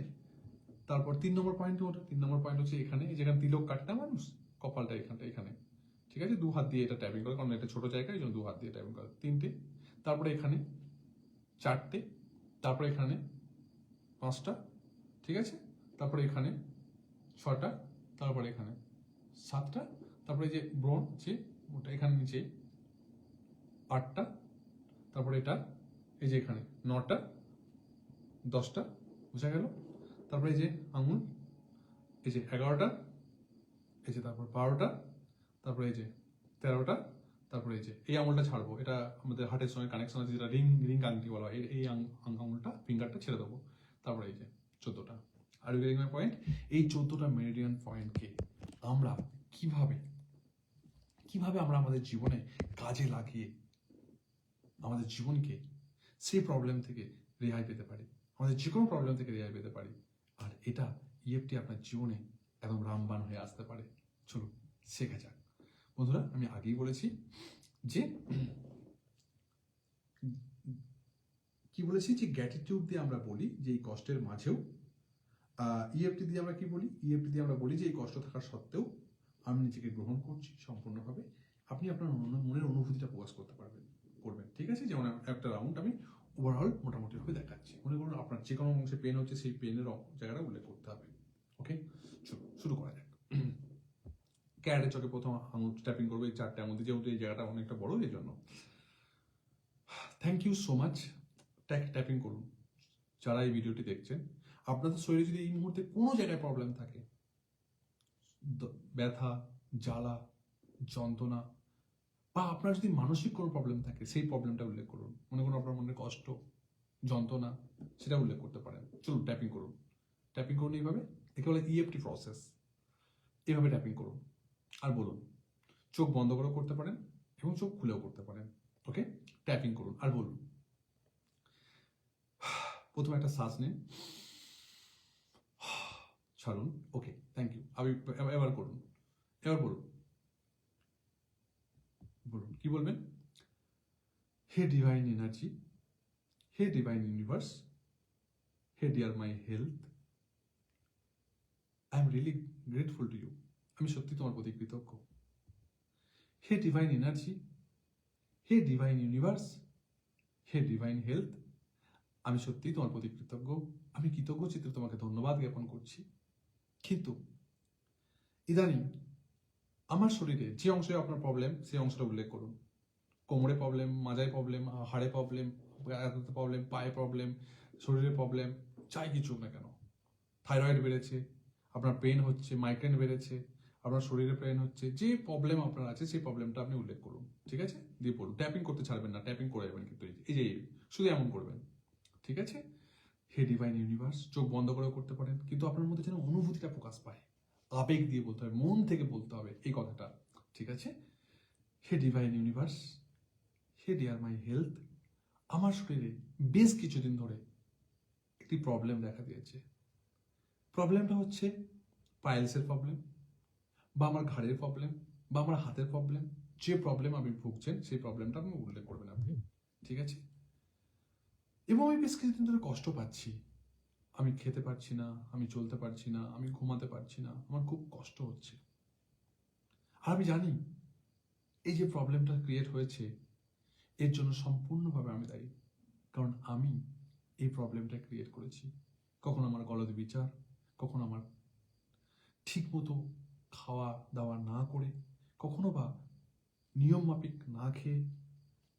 তারপর 3 নম্বর পয়েন্ট, ওটা 3 নম্বর পয়েন্ট হচ্ছে এখানে, যেখানে তিলক কাটটা মানুষ, কপালটা এখানটা এখানে, ঠিক আছে। 2 হাত দিয়ে এটা ট্যাপিং করে, কারণ এটা ছোট জায়গা, এই জন্য 2 হাত দিয়ে ট্যাপিং করে। 3টে, তারপরে এখানে 4টে, তারপরে এখানে 5টা, ঠিক আছে। তারপরে এখানে 6টা, তারপরে এখানে 7টা, তারপরে যে ব্রণ যে ওটা এখানে নিচে 8টা, তারপরে এটা এই যে এখানে 9টা, 10টা, বোঝা গেল। তারপরে এই যে আঙুল, এই যে 11টা, এই যে তারপর 12টা, তারপরে এই যে 13টা, তারপরে এই যে এই আঙুলটা ছাড়বো, এটা আমাদের হার্টের সঙ্গে কানেকশন আছে, যেটা রিং রিং আংটি বলা হয়, এই আঙুলটা ফিঙ্গারটা ছেড়ে দেবো। তারপরে এই যে 14টা। Are you getting my point? এই 14টা মেরিডিয়ান পয়েন্টকে আমরা কিভাবে আমরা আমাদের জীবনে কাজে লাগিয়ে আমাদের জীবনকে সেই প্রবলেম থেকে রেহাই পেতে পারি, আমাদের যে কোনো প্রবলেম থেকে রেহাই পেতে পারি। আর এটা ইএফটি আপনার জীবনে একদম রামবান হয়ে আসতে পারে। চলুন শেখা যাক। বন্ধুরা আমি আগেই বলেছি যে যে গ্র্যাটিটিউড দিয়ে আমরা বলি যে এই কষ্টের মাঝেও, ইএফটি দিয়ে আমরা কি বলি? ইএফটি দিয়ে আমরা বলি যে এই কষ্ট থাকার সত্ত্বেও আমি নিজেকে গ্রহণ করছি সম্পূর্ণভাবে। আপনি আপনার মনের অনুভূতিটা প্রকাশ করবেন, ঠিক আছে। যেমন একটা রাউন্ড আমি ওভারঅল মোটামুটিভাবে দেখাচ্ছি। মনে করুন আপনার যে কোনো অংশে পেন হচ্ছে, সেই পেনের জায়গাটা উল্লেখ করতে হবে। ওকে, শুরু করা যাক। ক্যারাটে চকে প্রথম আঙুল ট্যাপিং করবো এই 4টে আঙুল দিয়ে, যেহেতু এই জায়গাটা অনেকটা বড়, এই জন্য। Thank you so much. Tapping করুন যারা এই ভিডিওটি দেখছেন। আপনাদের শরীরে যদি এই মুহূর্তে কোনো জায়গায় প্রবলেম থাকে, ব্যথা, জ্বালা, যন্ত্রণা, বা আপনার যদি মানসিক কোনো প্রবলেম থাকে, সেই প্রবলেমটা উল্লেখ করুন। মনে করুন আপনার মনে কষ্ট, যন্ত্রণা, সেটা উল্লেখ করতে পারেন। চলুন ট্যাপিং করুন। ট্যাপিং করুন এইভাবে, একে বলে ইএফটি প্রসেস। এইভাবে ট্যাপিং করুন আর বলুন। চোখ বন্ধ করেও করতে পারেন এবং চোখ খুলেও করতে পারেন। ওকে, ট্যাপিং করুন আর বলুন। প্রথমে একটা শ্বাস নিন, ছাড়ুন। Okay, thank you. এবার করুন, এবার বলুন। কি বলবেন? হে ডিভাইন এনার্জি, হে ডিভাইন ইউনিভার্স, হে dear my health, I am really grateful to you. আমি সত্যি তোমার প্রতি কৃতজ্ঞ। হে ডিভাইন এনার্জি, হে ডিভাইন ইউনিভার্স, হে ডিভাইন হেলথ, আমি সত্যিই তোমার প্রতি কৃতজ্ঞ। আমি কৃতজ্ঞ চিত্রে তোমাকে ধন্যবাদ জ্ঞাপন করছি। কিন্তু ইদানিং আমার শরীরে যে অংশে আপনার প্রবলেম, সেই অংশটা উল্লেখ করুন। কোমরে প্রবলেম, মাজায় প্রবলেম, হাড়ে প্রবলেম, প্রবলেম, পায়ে প্রবলেম, শরীরে প্রবলেম, চাই কিছু না কেন। থাইরয়েড বেড়েছে, আপনার পেন হচ্ছে, মাইগ্রেন বেড়েছে, আপনার শরীরে পেন হচ্ছে, যে প্রবলেম আপনার আছে সেই প্রবলেমটা আপনি উল্লেখ করুন, ঠিক আছে। দিয়ে বলুন। ট্যাপিং করতে ছাড়বেন না, ট্যাপিং করে যাবেন, কিন্তু এই যে শুধু এমন করবেন, ঠিক আছে। হে ডিভাইন ইউনিভার্স, চোখ বন্ধ করেও করতে পারেন, কিন্তু আপনার মধ্যে যেন অনুভূতিটা প্রকাশ পায়, আবেগ দিয়ে বলতে হবে, মন থেকে বলতে হবে এই কথাটা, ঠিক আছে। হে ডিভাইন ইউনিভার্স, হে ডিয়ার মাই হেলথ, আমার শরীরে বেশ কিছুদিন ধরে একটি প্রবলেম দেখা দিয়েছে। প্রবলেমটা হচ্ছে পাইলসের প্রবলেম, বা আমার ঘাড়ের প্রবলেম, বা আমার হাতের প্রবলেম। যে প্রবলেম আপনি ভুগছেন সেই প্রবলেমটা আপনি উল্লেখ করবেন আপনি, ঠিক আছে। এবং আমি বেশ কিছুদিন ধরে কষ্ট পাচ্ছি, আমি খেতে পারছি না, আমি চলতে পারছি না, আমি ঘুমাতে পারছি না, আমার খুব কষ্ট হচ্ছে। আর আমি জানি এই যে প্রবলেমটা ক্রিয়েট হয়েছে, এর জন্য সম্পূর্ণভাবে আমি দায়ী, কারণ আমি এই প্রবলেমটা ক্রিয়েট করেছি। কখনো আমার গলদ বিচার, কখনো আমার ঠিক মতো খাওয়া দাওয়া না করে, কখনো বা নিয়ম মাফিক না খেয়ে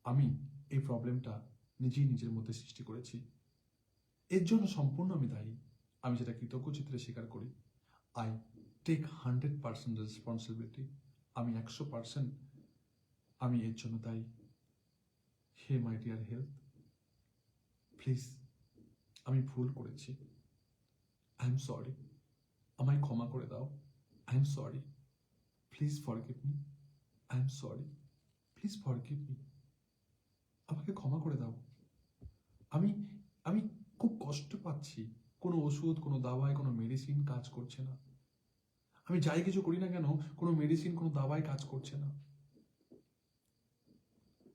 আমি এই প্রবলেমটা নিজেই নিজের মধ্যে সৃষ্টি করেছি। এর জন্য সম্পূর্ণ আমি দায়ী। আমি যেটা কৃতজ্ঞ চিত্রে স্বীকার করি। I take 100% responsibility. আমি 100% আমি এর জন্য দায়ী। Hey my dear health, please, আমি ভুল করেছি। I am sorry. আমায় ক্ষমা করে দাও। I am sorry. Please forgive me. I am sorry. Please forgive me. আমাকে ক্ষমা করে দাও। আমি আমি খুব কষ্ট পাচ্ছি। কোনো ওষুধ, কোনো দাওয়াই, কোনো মেডিসিন কাজ করছে না। আমি যাই কিছু করি না কেন, কোনো মেডিসিন, কোনো দাওয়াই কাজ করছে না।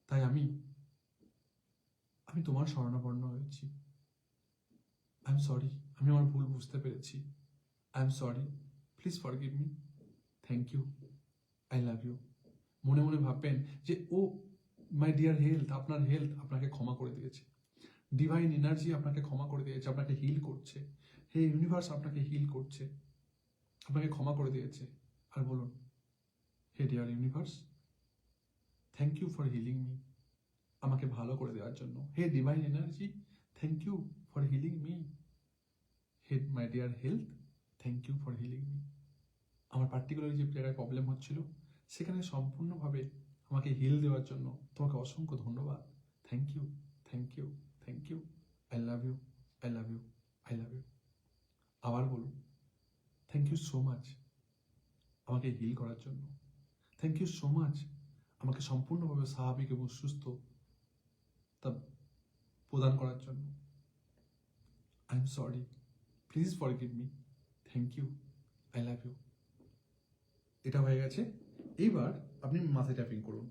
তাই আমি তোমার শরণাপন্ন হয়েছি। I am sorry. আমি আমার ভুল বুঝতে পেরেছি। I am sorry. Please forgive me. Thank you. I love you. মনে মনে ভাববেন যে ও মাই ডিয়ার হেলথ, আপনার হেলথ আপনাকে ক্ষমা করে দিয়েছে। ডিভাইন এনার্জি আপনাকে ক্ষমা করে দিয়েছে, আপনাকে হিল করছে। হে ইউনিভার্স আপনাকে হিল করছে, আপনাকে ক্ষমা করে দিয়েছে। আর বলুন, হে dear universe, thank you for healing me. আমাকে ভালো করে দেওয়ার জন্য। হে divine energy, thank you for healing me. হে my dear health, thank you for healing me. আমার পার্টিকুলার যে জায়গায় প্রবলেম হচ্ছিল, সেখানে সম্পূর্ণভাবে আমাকে হিল দেওয়ার জন্য তোমাকে অসংখ্য ধন্যবাদ। Thank you, thank you, thank you. I love you, I love you, I love you. আবার বলুন, থ্যাংক ইউ সো মাচ আমাকে হিল করার জন্য। থ্যাংক ইউ সো মাচ আমাকে সম্পূর্ণভাবে স্বাভাবিক এবং সুস্থ তা প্রদান করার জন্য। I am sorry. Please forgive me. Thank you, I love you. এটা হয়ে গেছে। এইবার আপনি মাথায় ট্যাপিং করুন।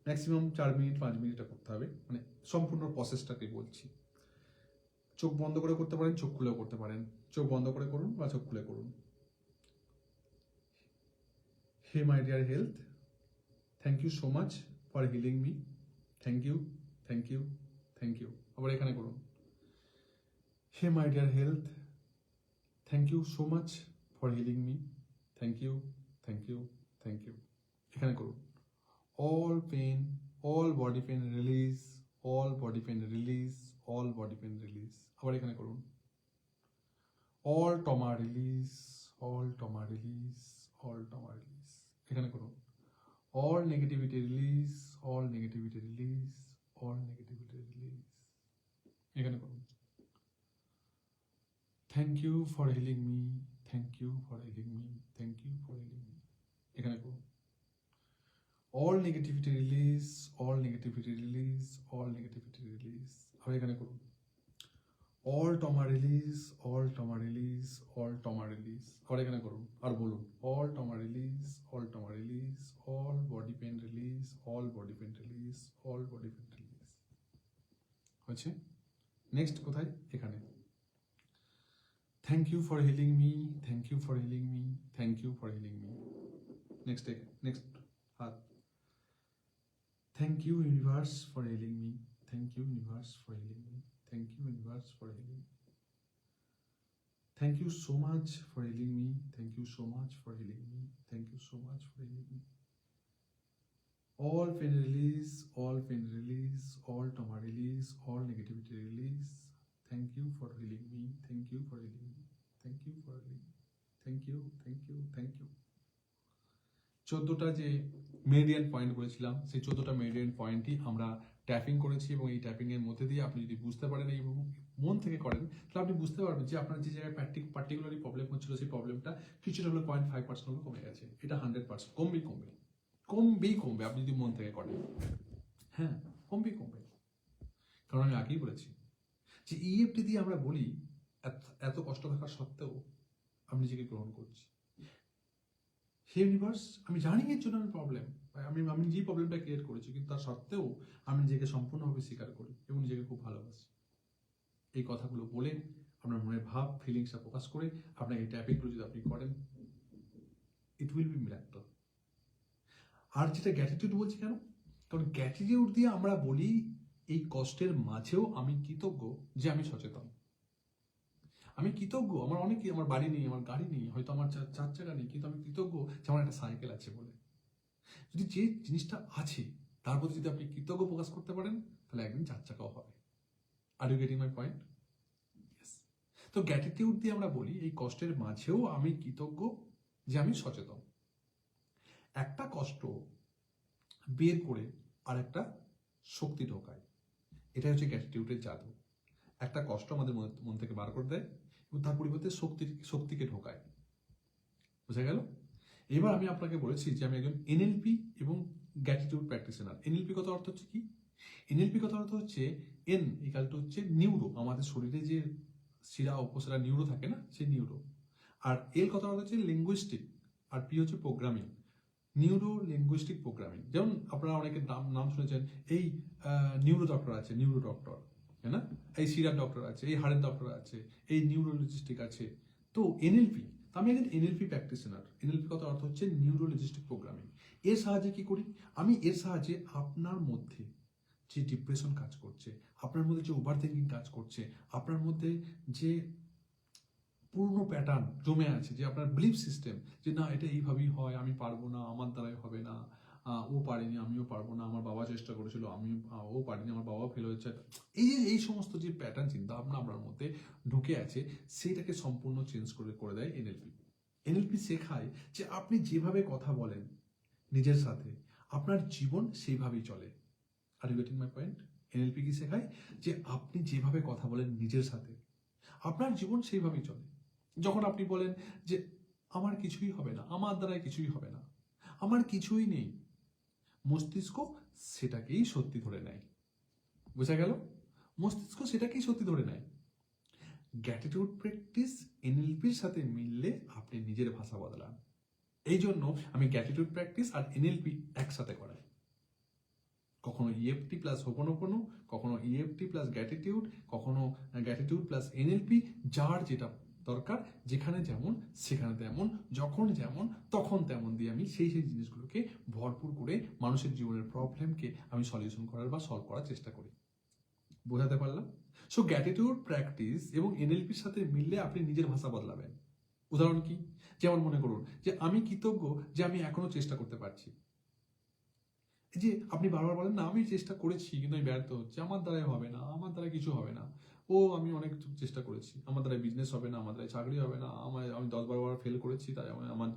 ম্যাক্সিমাম 4 মিনিট 5 মিনিট এটা করতে হবে, মানে সম্পূর্ণ প্রসেসটাকে বলছি। চোখ বন্ধ করে করতে পারেন, চোখ খুলেও করতে পারেন। চোখ বন্ধ করে করুন বা চোখ খুলে করুন। হে my dear health, thank you so much for healing me. Thank you, thank you, thank you. আবার এখানে করুন। হে my dear health, thank you so much for healing me. Thank you, thank you, thank you. এখানে করুন। all pain, all body pain release, all body pain release, all body pain release। আবার এখানে করুন। all trauma release, all trauma release, all trauma release। এখানে করুন। all negativity release, all negativity release, all negativity release। এখানে করুন। thank you for healing me, thank you for healing me, thank you for healing me। এখানে করুন। all negativity release, all negativity release, all negativity release। আবার এখানে করুন। all trauma release, all trauma release, all trauma release। আবার এখানে করুন আর বলুন, all trauma release, all trauma release, all body pain release, all body pain release, all body pain release। হয়েছে? Next কোথায়? এখানে। thank you for healing me, thank you for healing me, thank you for healing me। Next হাত। thank you universe for healing me, thank you universe for healing me, thank you universe for healing me। thank you so much for healing me, thank you so much for healing me, thank you so much for healing me। all pain release, all pain release, all trauma release, all negativity release। thank you for healing me, thank you for healing me, thank you for healing me, thank you, thank you, thank you। 14টা যে Meridien point বলেছিলাম, সেই 14টা Meridien পয়েন্টই আমরা tapping করেছি, এবং এই tapping এর মধ্যে দিয়ে আপনি যদি বুঝতে পারেন এবং মন থেকে করেন, তাহলে আপনি বুঝতে পারবেন যে আপনার যে জায়গায় পার্টিকুলারলি প্রবলেম হচ্ছিল, সেই প্রবলেমটা কিছুটা হলো 0.5% হলো কমে গেছে। এটা 100% কমবেই কমবে আপনি যদি মন থেকে করেন। হ্যাঁ, কমবে। কারণ আমি আগেই বলেছি যে ইএফটি দিয়ে আমরা বলি এত কষ্ট থাকা সত্ত্বেও আমি নিজেকে গ্রহণ করছি। হে ইউনিভার্স, আমি জানি এর জন্য আমি নিজেই প্রবলেমটা ক্রিয়েট করেছি, কিন্তু তার সত্ত্বেও আমি নিজেকে সম্পূর্ণভাবে স্বীকার করি এবং নিজেকে খুব ভালোবাসি। এই কথাগুলো বলে আপনার মনের ভাব, ফিলিংসটা প্রকাশ করে আপনার এই ট্যাপিংগুলো যদি আপনি করেন, ইট উইল বি মিরাকল। আর যেটা গ্র্যাটিটিউড বলছি কেন? কারণ গ্র্যাটিটিউড দিয়ে আমরা বলি এই কষ্টের মাঝেও আমি কৃতজ্ঞ যে আমি সচেতন। আমি কৃতজ্ঞ আমার বাড়ি নেই, আমার গাড়ি নেই, হয়তো আমার 4 চাকা নেই, কিন্তু আমি কৃতজ্ঞ যে আমার একটা সাইকেল আছে বলে। যদি যে জিনিসটা আছে তার প্রতি যদি আপনি কৃতজ্ঞ প্রকাশ করতে পারেন, তাহলে একদিন 4 চাকাও হবে। Are you getting my point? Yes. তো গ্র্যাটিটিউড দিয়ে আমরা বলি এই কষ্টের মাঝেও আমি কৃতজ্ঞ যে আমি সচেতন। একটা কষ্ট বের করে আর একটা শক্তি ঢোকায়, এটা হচ্ছে গ্র্যাটিটিউডের জাদু। একটা কষ্ট আমাদের মন থেকে বার করে দেয় এবং তার পরিবর্তে শক্তিকে ঢোকায়। বুঝা গেল? এবার আমি আপনাকে বলেছি যে আমি একজন এনএলপি এবং গ্র্যাটিটিউড প্র্যাকটিশনার। এনএলপি কথা অর্থ হচ্ছে কি? এনএলপি কথা অর্থ হচ্ছে এন ইকাল টু হচ্ছে নিউরো, আমাদের শরীরে যে শিরা উপশিরা নিউরো থাকে না, সেই নিউরো। আর এল কথা অর্থ হচ্ছে লিঙ্গুইস্টিক, আর পি হচ্ছে প্রোগ্রামিং, নিউরো লিঙ্গুইস্টিক প্রোগ্রামিং। যেমন আপনারা অনেকের নাম শুনেছেন, এই নিউরো ডক্টর আছে, নিউরো ডক্টর, তাই না? এই শিরার ডক্টর আছে, এই হাড়ের ডক্টর আছে, এই নিউরোলজিস্টিক আছে। তো এনএলপি, আমি একজন এনএলপি প্র্যাকটিশনার। এনএলপি কথা অর্থ হচ্ছে নিউরো লজিস্টিক প্রোগ্রামিং। এর সাহায্যে কি করি? আমি এর সাহায্যে আপনার মধ্যে যে ডিপ্রেশন কাজ করছে, আপনার মধ্যে যে ওভার থিঙ্কিং কাজ করছে, আপনার মধ্যে যে পুরনো প্যাটার্ন জমে আছে, যে আপনার বিলিফ সিস্টেম যে না এটা এইভাবেই হয়, আমি পারবো না, আমার দ্বারাই হবে না, ও পারেনি আমিও পারবো না, আমার বাবা চেষ্টা করেছিল আমি ও পারিনি, আমার বাবা ফেল হয়েছে, এই সমস্ত যে প্যাটার্ন চিন্তা ভাবনা আপনার মধ্যে ঢুকে আছে, সেইটাকে সম্পূর্ণ চেঞ্জ করে দেয় এনএলপি। এনএলপি শেখায় যে আপনি যেভাবে কথা বলেন নিজের সাথে, আপনার জীবন সেইভাবেই চলে। Are you getting my point? NLP কি শেখায়? যে আপনি যেভাবে কথা বলেন নিজের সাথে, আপনার জীবন সেইভাবেই চলে। যখন আপনি বলেন যে আমার কিছুই হবে না, আমার দ্বারাই কিছুই হবে না, আমার কিছুই নেই, মস্তিষ্ক সেটাকেই সত্যি ধরে নেয়। বোঝা গেল? মস্তিষ্ক সেটাকেই সত্যি ধরে নেয়। গ্র্যাটিটিউড প্র্যাকটিস এনএলপির সাথে মিললে আপনি নিজের ভাষা বদলান। এই জন্য আমি গ্র্যাটিটিউড প্র্যাকটিস আর এনএলপি একসাথে করাই। কখনো ইএফটি প্লাস হোপোনোপোনো, কখনো ইএফটি প্লাস গ্র্যাটিটিউড, কখনো গ্র্যাটিটিউড প্লাস এনএলপি, যার যেটা দরকার, যেখানে যেমন সেখানে তেমন, যখন যেমন তখন তেমন দিয়ে আমি সেই জিনিসগুলোকে ভরপুর করে মানুষের জীবনের প্রবলেমকে আমি সলিউশন করার বা সলভ করার চেষ্টা করি। বোঝাতে পারলাম? সো গ্র্যাটিটিউড প্র্যাকটিস এবং এনএলপির সাথে মিললে আপনি নিজের ভাষা বদলাবেন। উদাহরণ কি? যেমন মনে করুন যে আমি কৃতজ্ঞ যে আমি এখনো চেষ্টা করতে পারছি। এই যে আপনি বারবার বলেন না আমি চেষ্টা করেছি কিন্তু আমি ব্যর্থ হচ্ছে, আমার দ্বারাই হবে না, আমার দ্বারা কিছু হবে না, আমি অনেক চেষ্টা করেছি, আমার দ্বারা বিজনেস হবে না, আমার দ্বারা চাকরি হবে না, আমি 10-12 বার ফেল করেছি, তাই আমার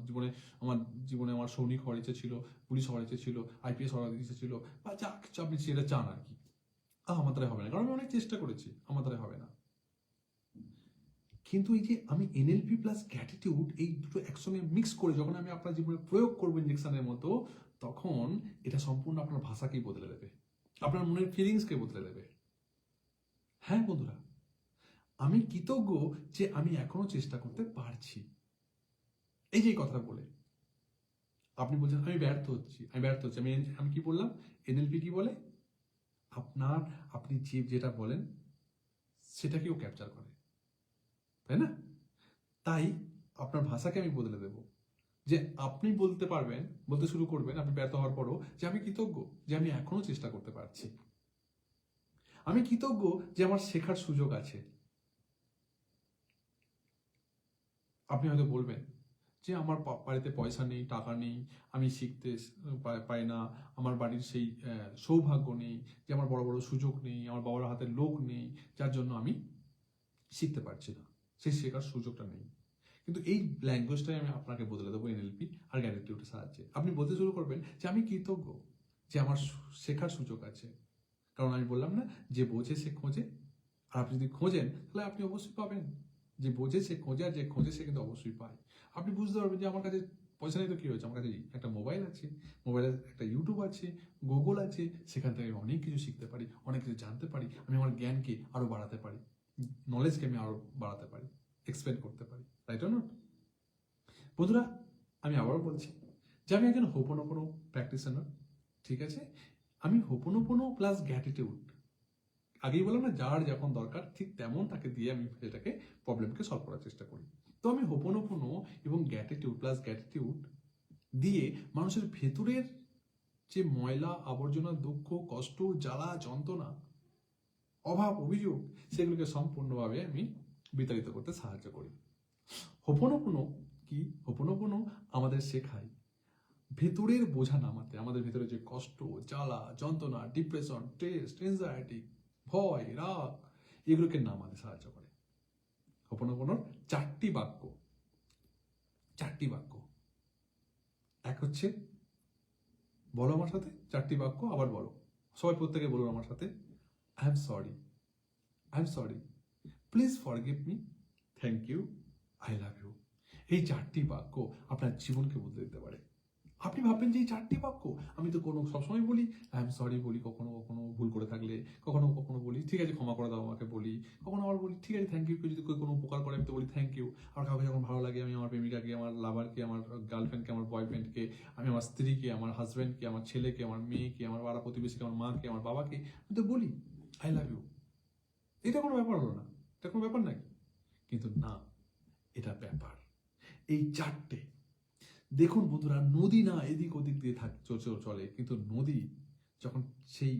জীবনে আমার সৈনিক হওয়ার ইচ্ছে ছিল, পুলিশ হওয়ার ইচ্ছে ছিল, আইপিএস হওয়ার ইচ্ছে ছিল, বা যা কিছু আপনি সেটা চান আর কি। আমার দ্বারা হবে না, কারণ আমি অনেক চেষ্টা করেছি, আমার দ্বারা হবে না। কিন্তু এই যে আমি এনএলপি প্লাস গ্র্যাটিটিউড এই দুটো একসঙ্গে মিক্স করে যখন আমি আপনার জীবনে প্রয়োগ করবো ইঞ্জেকশনের মতো, তখন এটা সম্পূর্ণ আপনার ভাষাকেই বদলে দেবে, আপনার মনের ফিলিংসকে বদলে দেবে। হ্যাঁ বন্ধুরা, আমি কৃতজ্ঞ যে আমি এখনো চেষ্টা করতে পারছি। এই যে কথাটা বলে আপনি বলছেন আমি ব্যর্থ হচ্ছি, আমি কি বললাম? এনএলপি কি বলে? আপনি যেটা বলেন সেটাকেও ক্যাপচার করে, তাই না? তাই আপনার ভাষাকে আমি বদলে দেব, যে আপনি বলতে শুরু করবেন আপনি ব্যর্থ হওয়ার পরও, যে আমি কৃতজ্ঞ যে আমি এখনো চেষ্টা করতে পারছি, আমি কৃতজ্ঞ যে আমার শেখার সুযোগ আছে। আপনি হয়তো বলবেন যে আমার বাড়িতে পয়সা নেই, টাকা নেই, আমি শিখতে পাই না, আমার বাড়ির সেই সৌভাগ্য নেই, যে আমার বড় বড় সুযোগ নেই, আমার বাবার হাতে লোক নেই, যার জন্য আমি শিখতে পারছি না, সেই শেখার সুযোগটা নেই। কিন্তু এই ল্যাঙ্গুয়েজটাই আমি আপনাকে বদলে দেবো এনএলপি আর গ্র্যাটিটিউডের সাহায্যে। আপনি বলতে শুরু করবেন যে আমি কৃতজ্ঞ যে আমার শেখার সুযোগ আছে, কারণ আমি বললাম না যে বোঝে সে খোঁজে, আর আপনি যদি খোঁজেন তাহলে আপনি অবশ্যই পাবেন। যে বোঝে সে খোঁজে, আর যে খোঁজে সে কিন্তু অবশ্যই পায়। আপনি বুঝতে পারবেন যে আমার কাছে পয়সা নেই তো কি হয়েছে, আমার কাছে একটা মোবাইল আছে, মোবাইলের একটা ইউটিউব আছে, গুগল আছে, সেখান থেকে আমি অনেক কিছু শিখতে পারি, অনেক কিছু জানতে পারি, আমি আমার জ্ঞানকে আরো বাড়াতে পারি, নলেজকে আমি আরো বাড়াতে পারি, এক্সপ্যান্ড করতে পারি, রাইট অর নট? বন্ধুরা, আমি আবারও বলছি যে আমি একজন হোপোনোপোনো প্র্যাকটিশনার, ঠিক আছে? আমি হোপোনোপোনো প্লাস গ্র্যাটিটিউড, আগেই বললাম না যার যখন দরকার ঠিক তেমন তাকে দিয়ে আমি সেটাকে প্রবলেমকে সলভ করার চেষ্টা করি। তো আমি হোপোনোপোনো এবং গ্র্যাটিটিউড প্লাস গ্র্যাটিটিউড দিয়ে মানুষের ভেতরের যে ময়লা আবর্জনা, দুঃখ, কষ্ট, জ্বালা, যন্ত্রণা, অভাব, অভিযোগ, সেগুলোকে সম্পূর্ণভাবে আমি বিতাড়িত করতে সাহায্য করি। হোপোনোপোনো কি? হোপোনোপোনো আমাদের শেখায় ভেতরের বোঝা নামাতে, আমাদের ভেতরে যে কষ্ট, জ্বালা, যন্ত্রণা, ডিপ্রেশন, স্ট্রেস, এনজাইটি, ভয়, রাগ, এগুলোকে নামাতে সাহায্য করে। হোপোনোপোনোর চারটি বাক্য। এক হচ্ছে, বলো আমার সাথে চারটি বাক্য, আবার বলো, সবাই প্রত্যেকে বলুন আমার সাথে। I am sorry, please forgive me, thank you, I love you. এই চারটি বাক্য আপনার জীবনকে বদলে দিতে পারে। আপনি ভাববেন যে এই চারটি বাক্য, আমি তো সবসময় বলি আই এম সরি, বলি কখনো কখনো ভুল করে থাকলে, কখনো কখনো বলি ঠিক আছে ক্ষমা করে দাও আমাকে, বলি কখনো আবার বলি ঠিক আছে থ্যাংক ইউ, যদি কোনো উপকার করে আমি তো বলি থ্যাংক ইউ। আর কাউকে যখন ভালো লাগে, আমি আমার প্রেমিকাকে, আমার লাভারকে, আমার গার্লফ্রেন্ডকে, আমার বয়ফ্রেন্ডকে, আমি আমার স্ত্রীকে, আমার হাজব্যান্ডকে, আমার ছেলেকে, আমার মেয়েকে, আমার পাড়া প্রতিবেশীকে, আমার মাকে, আমার বাবাকে আমি তো বলি আই লাভ ইউ। এটা কোনো ব্যাপার হলো না, এটা কোনো ব্যাপার নাকি? কিন্তু না, এটা ব্যাপার। এই চারটে, দেখুন বন্ধুরা, নদী না এদিক ওদিক দিয়ে চলে, কিন্তু নদী যখন সেই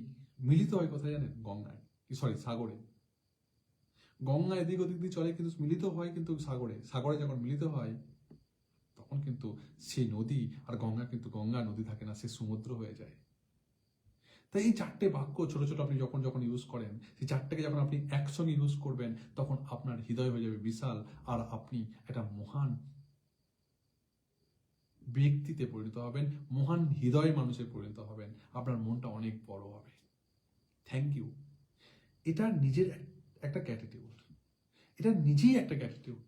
মিলিত হয় কোথায় জানেন? গঙ্গায়, সাগরে। গঙ্গা এদিক ওদিক দিয়ে চলে কিন্তু মিলিত হয় কিন্তু সাগরে যখন মিলিত হয় তখন কিন্তু সেই নদী আর গঙ্গা কিন্তু গঙ্গা নদী থাকে না, সে সমুদ্র হয়ে যায়। তাই এই চারটে বাক্য ছোট ছোট আপনি যখন যখন ইউজ করেন, সেই চারটেকে যখন আপনি একসঙ্গে ইউজ করবেন, তখন আপনার হৃদয় হয়ে যাবে বিশাল, আর আপনি একটা মহান ব্যক্তিতে পরিণত হবেন, মহান হৃদয় মানুষে পরিণত হবেন, আপনার মনটা অনেক বড় হবে। থ্যাংক ইউ, এটা নিজের একটা গ্র্যাটিটিউড, এটা নিজেই একটা গ্র্যাটিটিউড।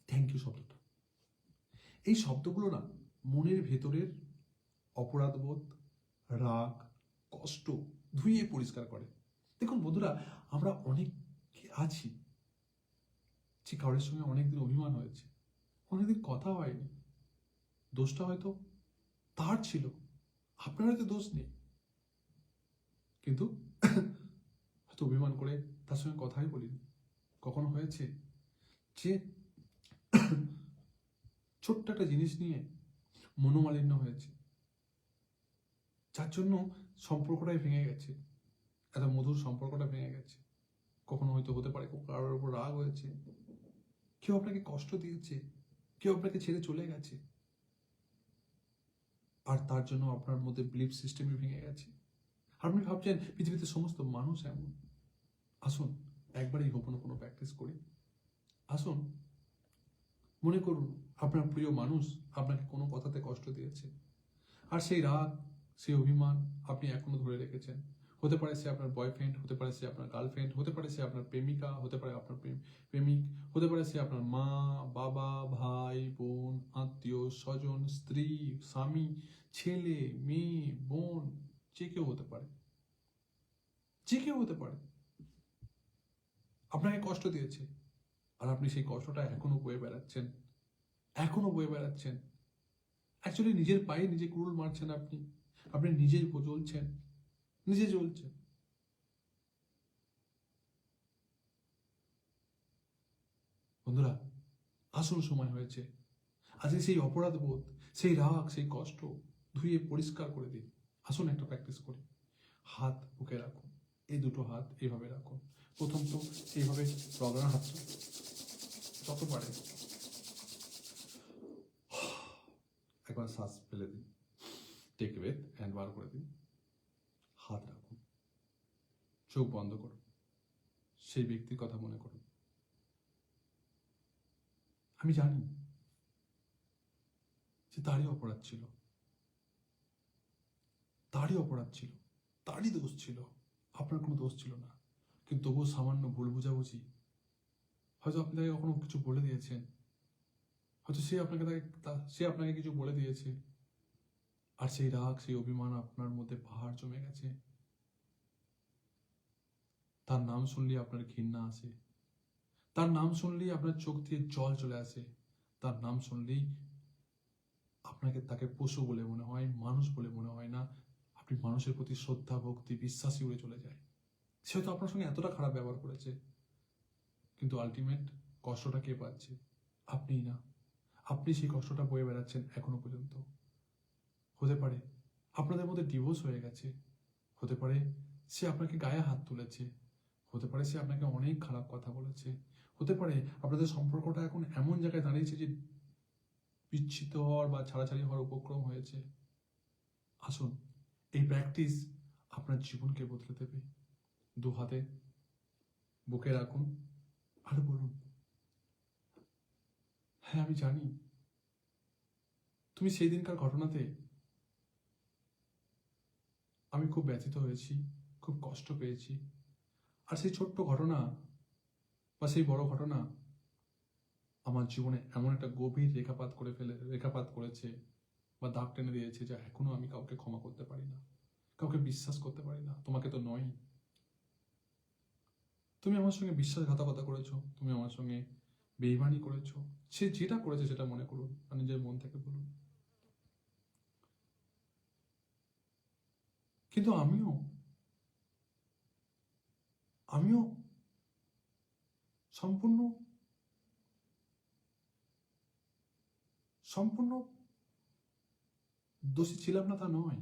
থ্যাংক ইউ শব্দটা, এই শব্দগুলো না মনের ভেতরের অপরাধবোধ, রাগ, কষ্ট ধুইয়ে পরিষ্কার করে। দেখুন বন্ধুরা, আমরা অনেক আছি যে কারোর সঙ্গে অনেকদিন অভিমান হয়েছে, অনেকদিন কথা হয়নি, দোষটা হয়তো তার ছিল, আপনার হয়তো দোষ নেই, কিন্তু হয়তো অভিমান করে তার সঙ্গে কথাই বলিনি। কখনো হয়েছে যে ছোট্ট একটা জিনিস নিয়ে মনোমালিন্য হয়েছে, যার জন্য সম্পর্কটাই ভেঙে গেছে, এত মধুর সম্পর্কটা ভেঙে গেছে। কখনো হয়তো হতে পারে কারোর উপর রাগ হয়েছে, কেউ আপনাকে কষ্ট দিয়েছে, কেউ আপনাকে ছেড়ে চলে গেছে, আর তার জন্য আপনার মধ্যে বিলিফ সিস্টেমই ভেঙে গেছে। আপনি ভাবছেন পৃথিবীতে সমস্ত মানুষ এমন। আসুন একবার এই হোপোনোপোনো প্র্যাকটিস করি। আসুন মনে করুন আপনার প্রিয় মানুষ আপনাকে কোনো কথাতে কষ্ট দিয়েছে, আর সেই রাগ, সেই অভিমান আপনি এখনো ধরে রেখেছেন। হতে পারে সে আপনার বয়ফ্রেন্ড, হতে পারে সে আপনার গার্লফ্রেন্ড, হতে পারে সে আপনার প্রেমিকা, হতে পারে আপনার প্রেমিক, হতে পারে সে আপনার মা, বাবা, ভাই, বোন, আত্মীয় স্বজন, স্ত্রী, স্বামী, ছেলে, মেয়ে, বোন, যে কেউ হতে পারে, যে কেউ হতে পারে। আপনাকে কষ্ট দিয়েছে, আর আপনি সেই কষ্টটা এখনো বয়ে বেড়াচ্ছেন, অ্যাকচুয়ালি নিজের পায়ে নিজে কুড়ুল মারছেন, আপনি নিজে জ্বলছেন। বন্ধুরা, আসল সময় হয়েছে আজকে সেই অপরাধ বোধ, সেই রাগ, সেই কষ্ট ধুয়ে পরিষ্কার করে দিন। আসুন একটা প্র্যাকটিস করি। হাত বুকে রাখুন, এই দুটো হাত এইভাবে রাখুন। প্রথম তো এইভাবে রগড়া হাত যত পারে, একবার শ্বাস ফেলে দিন, টেক ব্রেথ অ্যান্ড বার করে দিন। হাত রাখুন, চোখ বন্ধ করুন, সেই ব্যক্তির কথা মনে করুন। আমি জানি যে তারই অপরাধ ছিল, তারই দোষ ছিল, আপনার কোনো দোষ ছিল না। কিন্তু তবুও সামান্য ভুল বুঝাবুঝি, হয়তো আপনি তাকে কখনো কিছু বলে দিয়েছেন, হয়তো সে আপনাকে কিছু বলে দিয়েছে, আর সেই রাগ, সেই অভিমান আপনার মধ্যে পাহাড় জমে গেছে। তার নাম শুনলেই আপনার ঘৃণা আসে, তার নাম শুনলেই আপনার চোখ দিয়ে জল চলে আসে, তার নাম শুনলেই তাকে পশু বলে মনে হয়, মানুষ বলে মনে হয় না। আপনি মানুষের প্রতি শ্রদ্ধা, ভক্তি, বিশ্বাসী উড়ে চলে যায়। সে হয়তো আপনার সঙ্গে এতটা খারাপ ব্যবহার করেছে, কিন্তু আলটিমেট কষ্টটা কে পাচ্ছে? আপনিই না। আপনি সেই কষ্টটা বয়ে বেড়াচ্ছেন এখনো পর্যন্ত। হতে পারে আপনাদের মধ্যে ডিভোর্স হয়ে গেছে, হতে পারে সে আপনাকে গায়ে হাত তুলেছে, হতে পারে সে আপনাকে অনেক খারাপ কথা বলেছে, হতে পারে আপনাদের সম্পর্কটা এখন এমন জায়গায় দাঁড়িয়েছে যে বিচ্ছিন্ন হওয়ার বা ছাড়াছাড়ি হওয়ার উপক্রম হয়েছে, আসুন এই প্র্যাকটিস আপনার জীবনকে বদলে দেবে। দু হাতে বুকে রাখুন আর বলুন, হ্যাঁ আমি জানি তুমি সেই দিনকার ঘটনাতে আমি খুব ব্যথিত হয়েছি, খুব কষ্ট পেয়েছি। আর সেই ছোট্ট ঘটনা বা সেই বড় ঘটনা আমার জীবনে এমন একটা গভীর রেখাপাত করেছে বা দাগ টেনে দিয়েছে যে এখনো আমি কাউকে ক্ষমা করতে পারি না, কাউকে বিশ্বাস করতে পারি না। তোমাকে তো নয়, তুমি আমার সঙ্গে বিশ্বাসঘাতকতা করেছো, তুমি আমার সঙ্গে বেইমানি করেছো। সে যেটা করেছে সেটা মনে করুন আর নিজের মন থেকে বলুন। কিন্তু আমিও আমিও সম্পূর্ণ সম্পূর্ণ দোষী ছিলাম না তা নয়,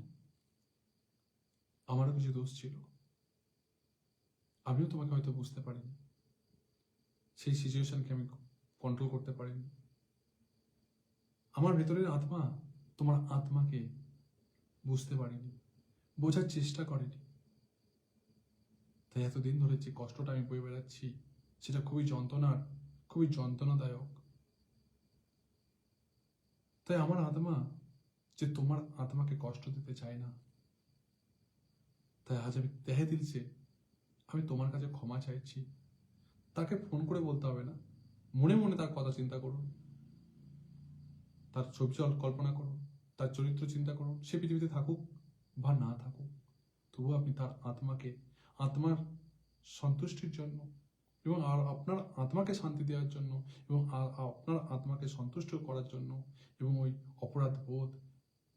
আমারও কিছু দোষ ছিল। আমিও তোমাকে হয়তো বুঝতে পারিনি, সেই সিচুয়েশনকে আমি কন্ট্রোল করতে পারিনি। আমার ভেতরের আত্মা তোমার আত্মাকে বুঝতে পারিনি, বোঝার চেষ্টা করেনি। তাই এতদিন ধরে যে কষ্টটা আমি বয়ে বেড়াচ্ছি সেটা খুবই যন্ত্রণাদায়ক। তাই আমার আত্মা যে তোমার আত্মাকে কষ্ট দিতে চায় না, তাই আজ আমি তেহে দিলছে আমি তোমার কাছে ক্ষমা চাইছি। তাকে ফোন করে বলতে হবে না, মনে মনে তার কথা চিন্তা করুন, তার ছবি কল্পনা করুন, তার চরিত্র চিন্তা করুন। সে পৃথিবীতে থাকুক বা না থাকুক, তবুও আপনি তার আত্মার সন্তুষ্টির জন্য এবং আর আপনার আত্মাকে শান্তি দেওয়ার জন্য এবং আপনার আত্মাকে সন্তুষ্ট করার জন্য এবং ওই অপরাধ বোধ,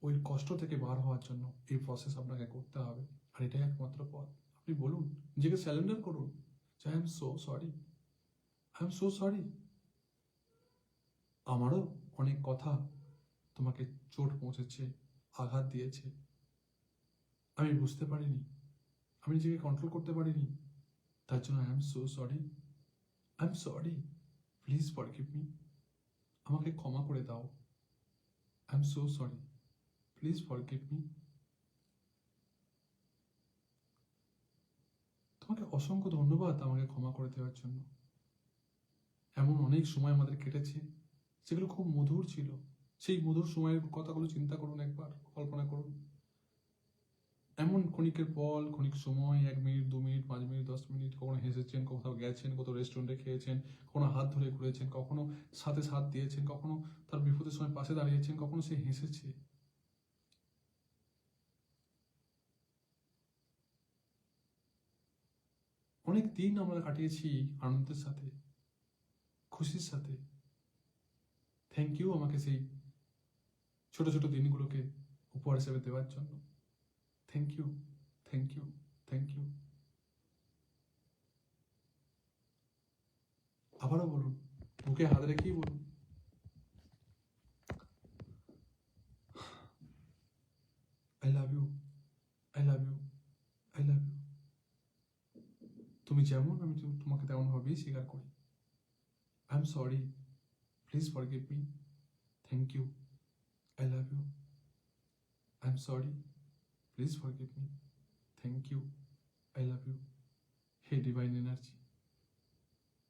ওই কষ্ট থেকে বার হওয়ার জন্য এই প্রসেস আপনাকে করতে হবে। আর এটাই একমাত্র পথ। আপনি বলুন, নিজেকে স্যালেন্ডার করুন যে I am so sorry, I am so sorry. আমারও অনেক কথা তোমাকে চোট পৌঁছেছে, আঘাত দিয়েছে, আমি বুঝতে পারিনি, আমি নিজেকে কন্ট্রোল করতে পারিনি। তার জন্য I am so sorry, I am sorry, please forgive me, আমাকে ক্ষমা করে দাও। I am so sorry, please forgive me. তোমাকে অসংখ্য ধন্যবাদ আমাকে ক্ষমা করে দেওয়ার জন্য। এমন অনেক সময় আমাদের কেটেছে যেগুলো খুব মধুর ছিল। সেই মধুর সময়ের কথাগুলো চিন্তা করুন, একবার কল্পনা করুন। এমন ক্ষণিক সময়, 1 মিনিট, 2 মিনিট, 5 মিনিট, 10 মিনিট, কখনো হেসেছেন, কোথাও গেছেন, কোথাও রেস্টুরেন্টে খেয়েছেন, কখনো হাত ধরে ঘুরেছেন, কখনো সাথে সাথ দিয়েছেন, কখনো তার বিপদের সময় পাশে দাঁড়িয়েছেন, কখনো সে হেসেছে। অনেক দিন আমরা কাটিয়েছি আনন্দের সাথে, খুশির সাথে। থ্যাংক ইউ আমাকে সেই ছোট ছোট দিনগুলোকে উপহার হিসেবে দেওয়ার জন্য। Thank you, thank you, thank you. আবারও বলুন, বুকে হাত রেখেই বলুন, I love you, I love you, I love you. তুমি যেমন, আমি তোমাকে তেমন ভাবেই স্বীকার করি। I am sorry, please forgive me, thank you, I love you, I am sorry, please forgive me, thank you, I love you. হে divine energy,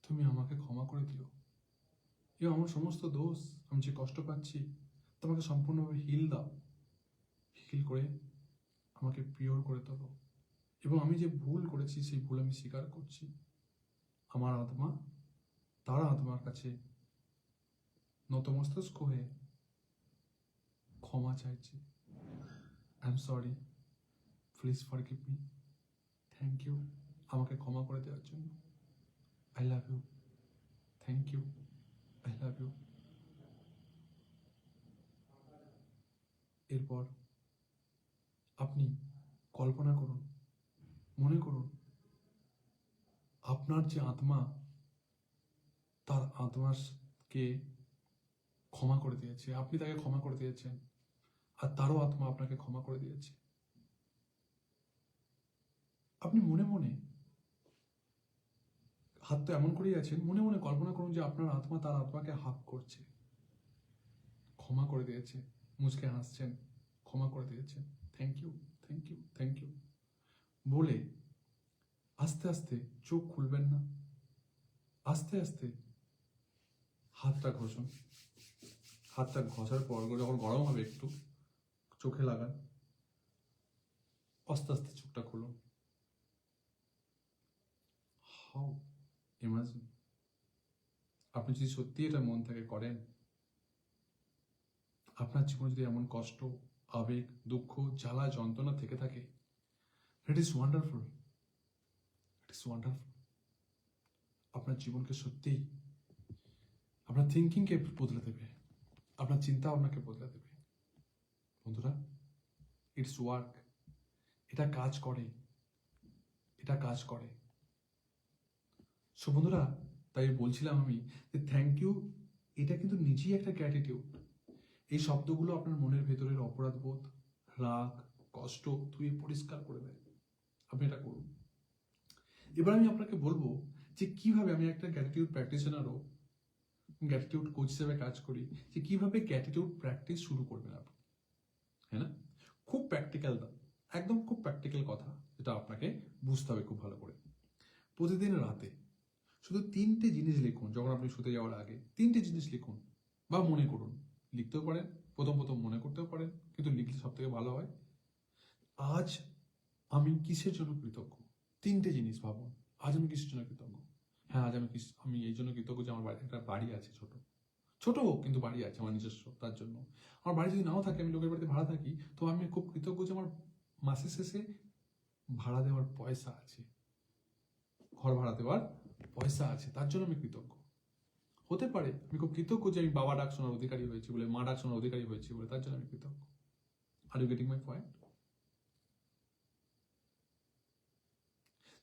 তুমি আমাকে ক্ষমা করে দিও এবং আমার সমস্ত দোষ, আমি যে কষ্ট পাচ্ছি, তোমাকে সম্পূর্ণভাবে হিল দাও। হিল করে আমাকে পিওর করে তোলো এবং আমি যে ভুল করেছি সেই ভুল আমি স্বীকার করছি। আমার আত্মা তার আত্মার কাছে নতমস্তক হয়ে ক্ষমা চাইছি। I am sorry, please forgive me, thank you আমাকে ক্ষমা করে দেওয়ার জন্য। I love you, thank you, I love you. এরপর আপনি কল্পনা করুন, মনে করুন, আপনার যে আত্মা, তার আত্মাকে ক্ষমা করে দিয়েছে, আপনি তাকে ক্ষমা করে দিয়েছেন, আর তারও আত্মা আপনাকে ক্ষমা করে দিয়েছে। আপনি মনে মনে হাত তো এমন করেই আছেন, মনে মনে কল্পনা করুন যে আপনার আত্মা তার আত্মাকে হাক করছে, ক্ষমা করে দিয়েছে, মুচকে হাসছেন, ক্ষমা করে দিয়েছেন, thank you, thank you, thank you বলে আস্তে আস্তে চোখ খুলবেন না, আস্তে আস্তে হাতটা ঘষুন। হাতটা ঘষার পর যখন গরম হবে একটু চোখে লাগান, আস্তে আস্তে চোখটা খুলুন। হাউ ইমাজিন, আপনি যদি সত্যি এটা মন থেকে করেন, আপনার জীবনে যদি এমন কষ্ট, আবেগ, দুঃখ, জ্বালা, যন্ত্রণা থেকে থাকে, it is wonderful, it is wonderful. আপনার জীবনকে সত্যিই, আপনার থিঙ্কিংকে বদলে দেবে, আপনার চিন্তা ভাবনাকে বদলে দেবে। বন্ধুরা, ইটস ওয়ার্ক, এটা কাজ করে, এটা কাজ করে। সো বন্ধুরা, তাই বলছিলাম আমি যে থ্যাংক ইউ এটা কিন্তু নিজেই একটা গ্র্যাটিটিউড। এই শব্দগুলো আপনার মনের ভেতরের অপরাধবোধ, রাগ, কষ্ট ধুয়ে পরিষ্কার করে দেয়। আপনি এটা করুন। এবার আমি আপনাকে বলবো যে কিভাবে, আমি একটা গ্র্যাটিটিউড প্র্যাকটিশনারও, গ্র্যাটিটিউড কোচ হিসেবে কাজ করি, যে কিভাবে গ্র্যাটিটিউড প্র্যাকটিস শুরু করবেন আপনি। হ্যাঁ না, খুব প্র্যাকটিক্যাল, একদম খুব প্র্যাকটিক্যাল কথা, যেটা আপনাকে বুঝতে হবে খুব ভালো করে। প্রতিদিন রাতে শুধু 3টে জিনিস লিখুন। যখন আপনি শুতে যাওয়ার আগে 3টে জিনিস লিখুন বা মনে করুন, লিখতেও পারেন, প্রথম প্রথম মনে করতেও পারেন, কিন্তু লিখলে সব থেকে ভালো হয়। আজ আমি কিসের জন্য কৃতজ্ঞ? 3টে জিনিস ভাবুন, আজ আমি কিসের জন্য কৃতজ্ঞ। হ্যাঁ, আজ আমি এই জন্য কৃতজ্ঞ যে আমার একটা বাড়ি আছে, ছোট হোক কিন্তু বাড়ি আছে আমার নিজস্ব। তার জন্য আমার বাড়ি যদি নাও থাকে, আমি লোকের বাড়িতে ভাড়া থাকি, তো আমি খুব কৃতজ্ঞ যে আমার মাসের শেষে ভাড়া দেওয়ার পয়সা আছে, ঘর ভাড়া দেওয়ার পয়সা আছে, তার জন্য আমি কৃতজ্ঞ। হতে পারে আমি খুব কৃতজ্ঞ যে আমি বাবা ডাক শোনার অধিকারী হয়েছি বলে, মা ডাক শোনার অধিকারী হয়েছি বলে, তার জন্য আমি কৃতজ্ঞ। Are you getting my point?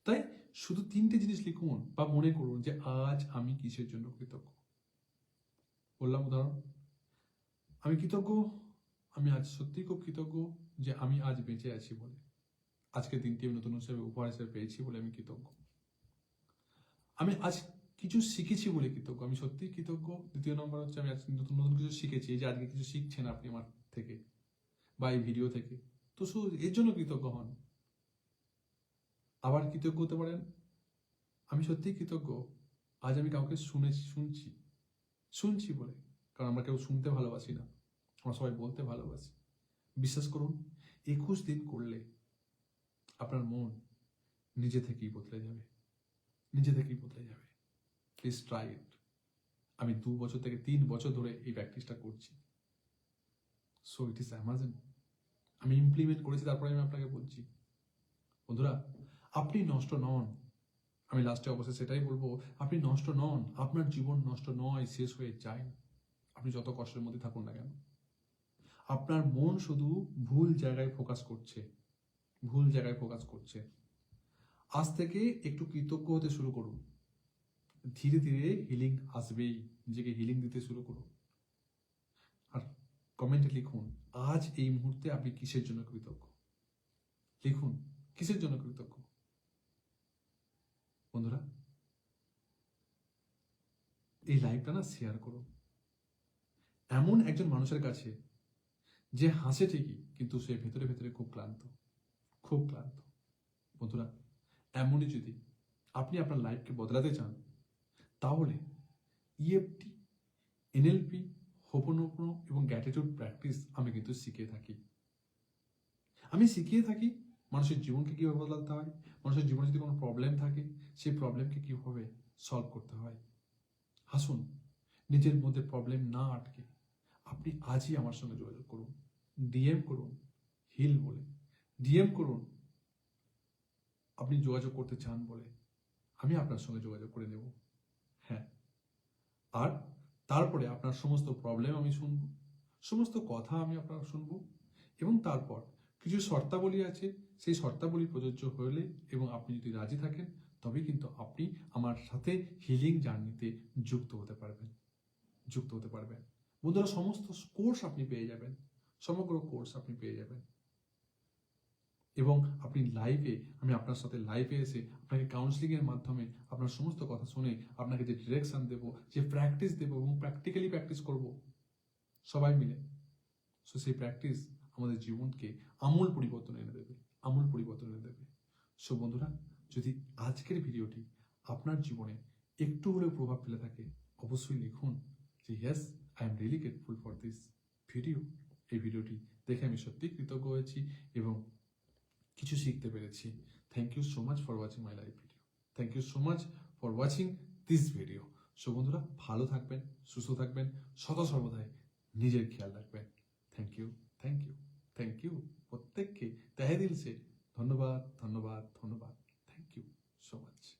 তাই শুধু 3টে জিনিস লিখুন বা মনে করুন যে আজ আমি কিসের জন্য কৃতজ্ঞ। বললাম উদাহরণ, আমি কৃতজ্ঞ, আমি আজ সত্যিই খুব কৃতজ্ঞ যে আমি আজ বেঁচে আছি বলে, আজকের দিনটি আমি নতুন হিসেবে উপহার হিসেবে পেয়েছি বলে আমি কৃতজ্ঞ। আমি আজ কিছু শিখেছি বলে কৃতজ্ঞ, আমি সত্যিই কৃতজ্ঞ। দ্বিতীয় নম্বর হচ্ছে আমি আজ নতুন নতুন কিছু শিখেছি, এই যে আজকে কিছু শিখছেন আপনি আমার থেকে বা এই ভিডিও থেকে, তো শুধু এর জন্য কৃতজ্ঞ হন। আবার কৃতজ্ঞ হতে পারেন, আমি সত্যিই কৃতজ্ঞ আজ আমি কাউকে শুনছি বলে, কারণ আমরা কেউ শুনতে ভালোবাসি না, আমরা সবাই বলতে ভালোবাসি। বিশ্বাস করুন, 21 দিন করলে আপনার মন নিজে থেকেই বদলে যাবে, নিজে থেকেই বদলে যাবে। Please try it. আমি 2 বছর থেকে 3 বছর ধরে এই প্র্যাকটিসটা করছি। So it is Amazon. আমি ইমপ্লিমেন্ট করেছি, তারপরে আমি আপনাকে বলছি। বন্ধুরা, আপনি নষ্ট নন। আমি লাস্টে অবশ্যই সেটাই বলবো, আপনি নষ্ট নন, আপনার জীবন নষ্ট নয়, শেষ হয়ে যায় না। আপনি যত কষ্টের মধ্যে থাকুন না কেন, আপনার মন শুধু ভুল জায়গায় ফোকাস করছে, ভুল জায়গায় ফোকাস করছে। আজ থেকে একটু কৃতজ্ঞ হতে শুরু করুন, ধীরে ধীরে হিলিং আসবেই, নিজেকে হিলিং দিতে শুরু করুন। আর কমেন্টে লিখুন আজ এই মুহূর্তে আপনি কিসের জন্য কৃতজ্ঞ। লিখুন কিসের জন্য কৃতজ্ঞ। বন্ধুরা, এই লাইভটা না শেয়ার করুন এমন একজন মানুষের কাছে যে হাসে ঠিকই, কিন্তু সে ভেতরে ভেতরে খুব ক্লান্ত, খুব ক্লান্ত। বন্ধুরা, এমনই যদি আপনি আপনার লাইফকে বদলাতে চান, তাহলে ইএফটি, এনএলপি, হোপোনোপোনো এবং গ্র্যাটিটিউড প্র্যাকটিস আমি কিন্তু শিখিয়ে থাকি। আমি শিখিয়ে থাকি মানুষের জীবনকে কীভাবে বদলাতে হয়, মানুষের জীবনে যদি কোনো প্রবলেম থাকে, সেই প্রবলেমকে কীভাবে সলভ করতে হয়। হাসুন, নিজের মধ্যে প্রবলেম না আটকে আপনি আজই আমার সঙ্গে যোগাযোগ করুন, ডিএম করুন হিল বলে, ডিএম করুন আপনি যোগাযোগ করতে চান বলে, আমি আপনার সঙ্গে যোগাযোগ করে নেব। হ্যাঁ, আর তারপরে আপনার সমস্ত প্রবলেম আমি শুনবো, সমস্ত কথা আমি আপনার শুনবো, এবং তারপর কিছু শর্তাবলী আছে, সেই শর্তাবলী প্রযোজ্য হলে এবং আপনি যদি রাজি থাকেন, তবে কিন্তু আপনি আমার সাথে হিলিং জার্নিতে যুক্ত হতে পারবেন। বন্ধুরা, সমস্ত কোর্স আপনি পেয়ে যাবেন, সমগ্র কোর্স আপনি পেয়ে যাবেন, এবং আপনি লাইভে, আমি আপনার সাথে লাইভে এসে আপনাকে কাউন্সিলিং এর মাধ্যমে আপনার সমস্ত কথা শুনে আপনাকে যে ডিরেকশন দেবো, যে প্র্যাকটিস দেবো এবং প্র্যাকটিক্যালি প্র্যাকটিস করব, সবাই মিলে। সো সেই প্র্যাকটিস আমাদের জীবনকে আমূল পরিবর্তন এনে দেবে, আমূল পরিবর্তন এনে দেবে। সো বন্ধুরা, যদি আজকের ভিডিওটি আপনার জীবনে একটু হলেও প্রভাব ফেলে থাকে, অবশ্যই লিখুন যে yes, I am really grateful for this video. এই ভিডিওটি দেখে আমি সত্যি কৃতজ্ঞ হয়েছি এবং কিছু শিখতে পেরেছি। Thank you so much for watching my live video. Thank you so much for watching this video. So বন্ধুরা, ভালো থাকবেন, সুস্থ থাকবেন, সদা সর্বদাই নিজের খেয়াল রাখবেন। Thank you, thank you, thank you. প্রত্যেককে তহে দিল সে ধন্যবাদ, ধন্যবাদ, ধন্যবাদ। Thank you so much.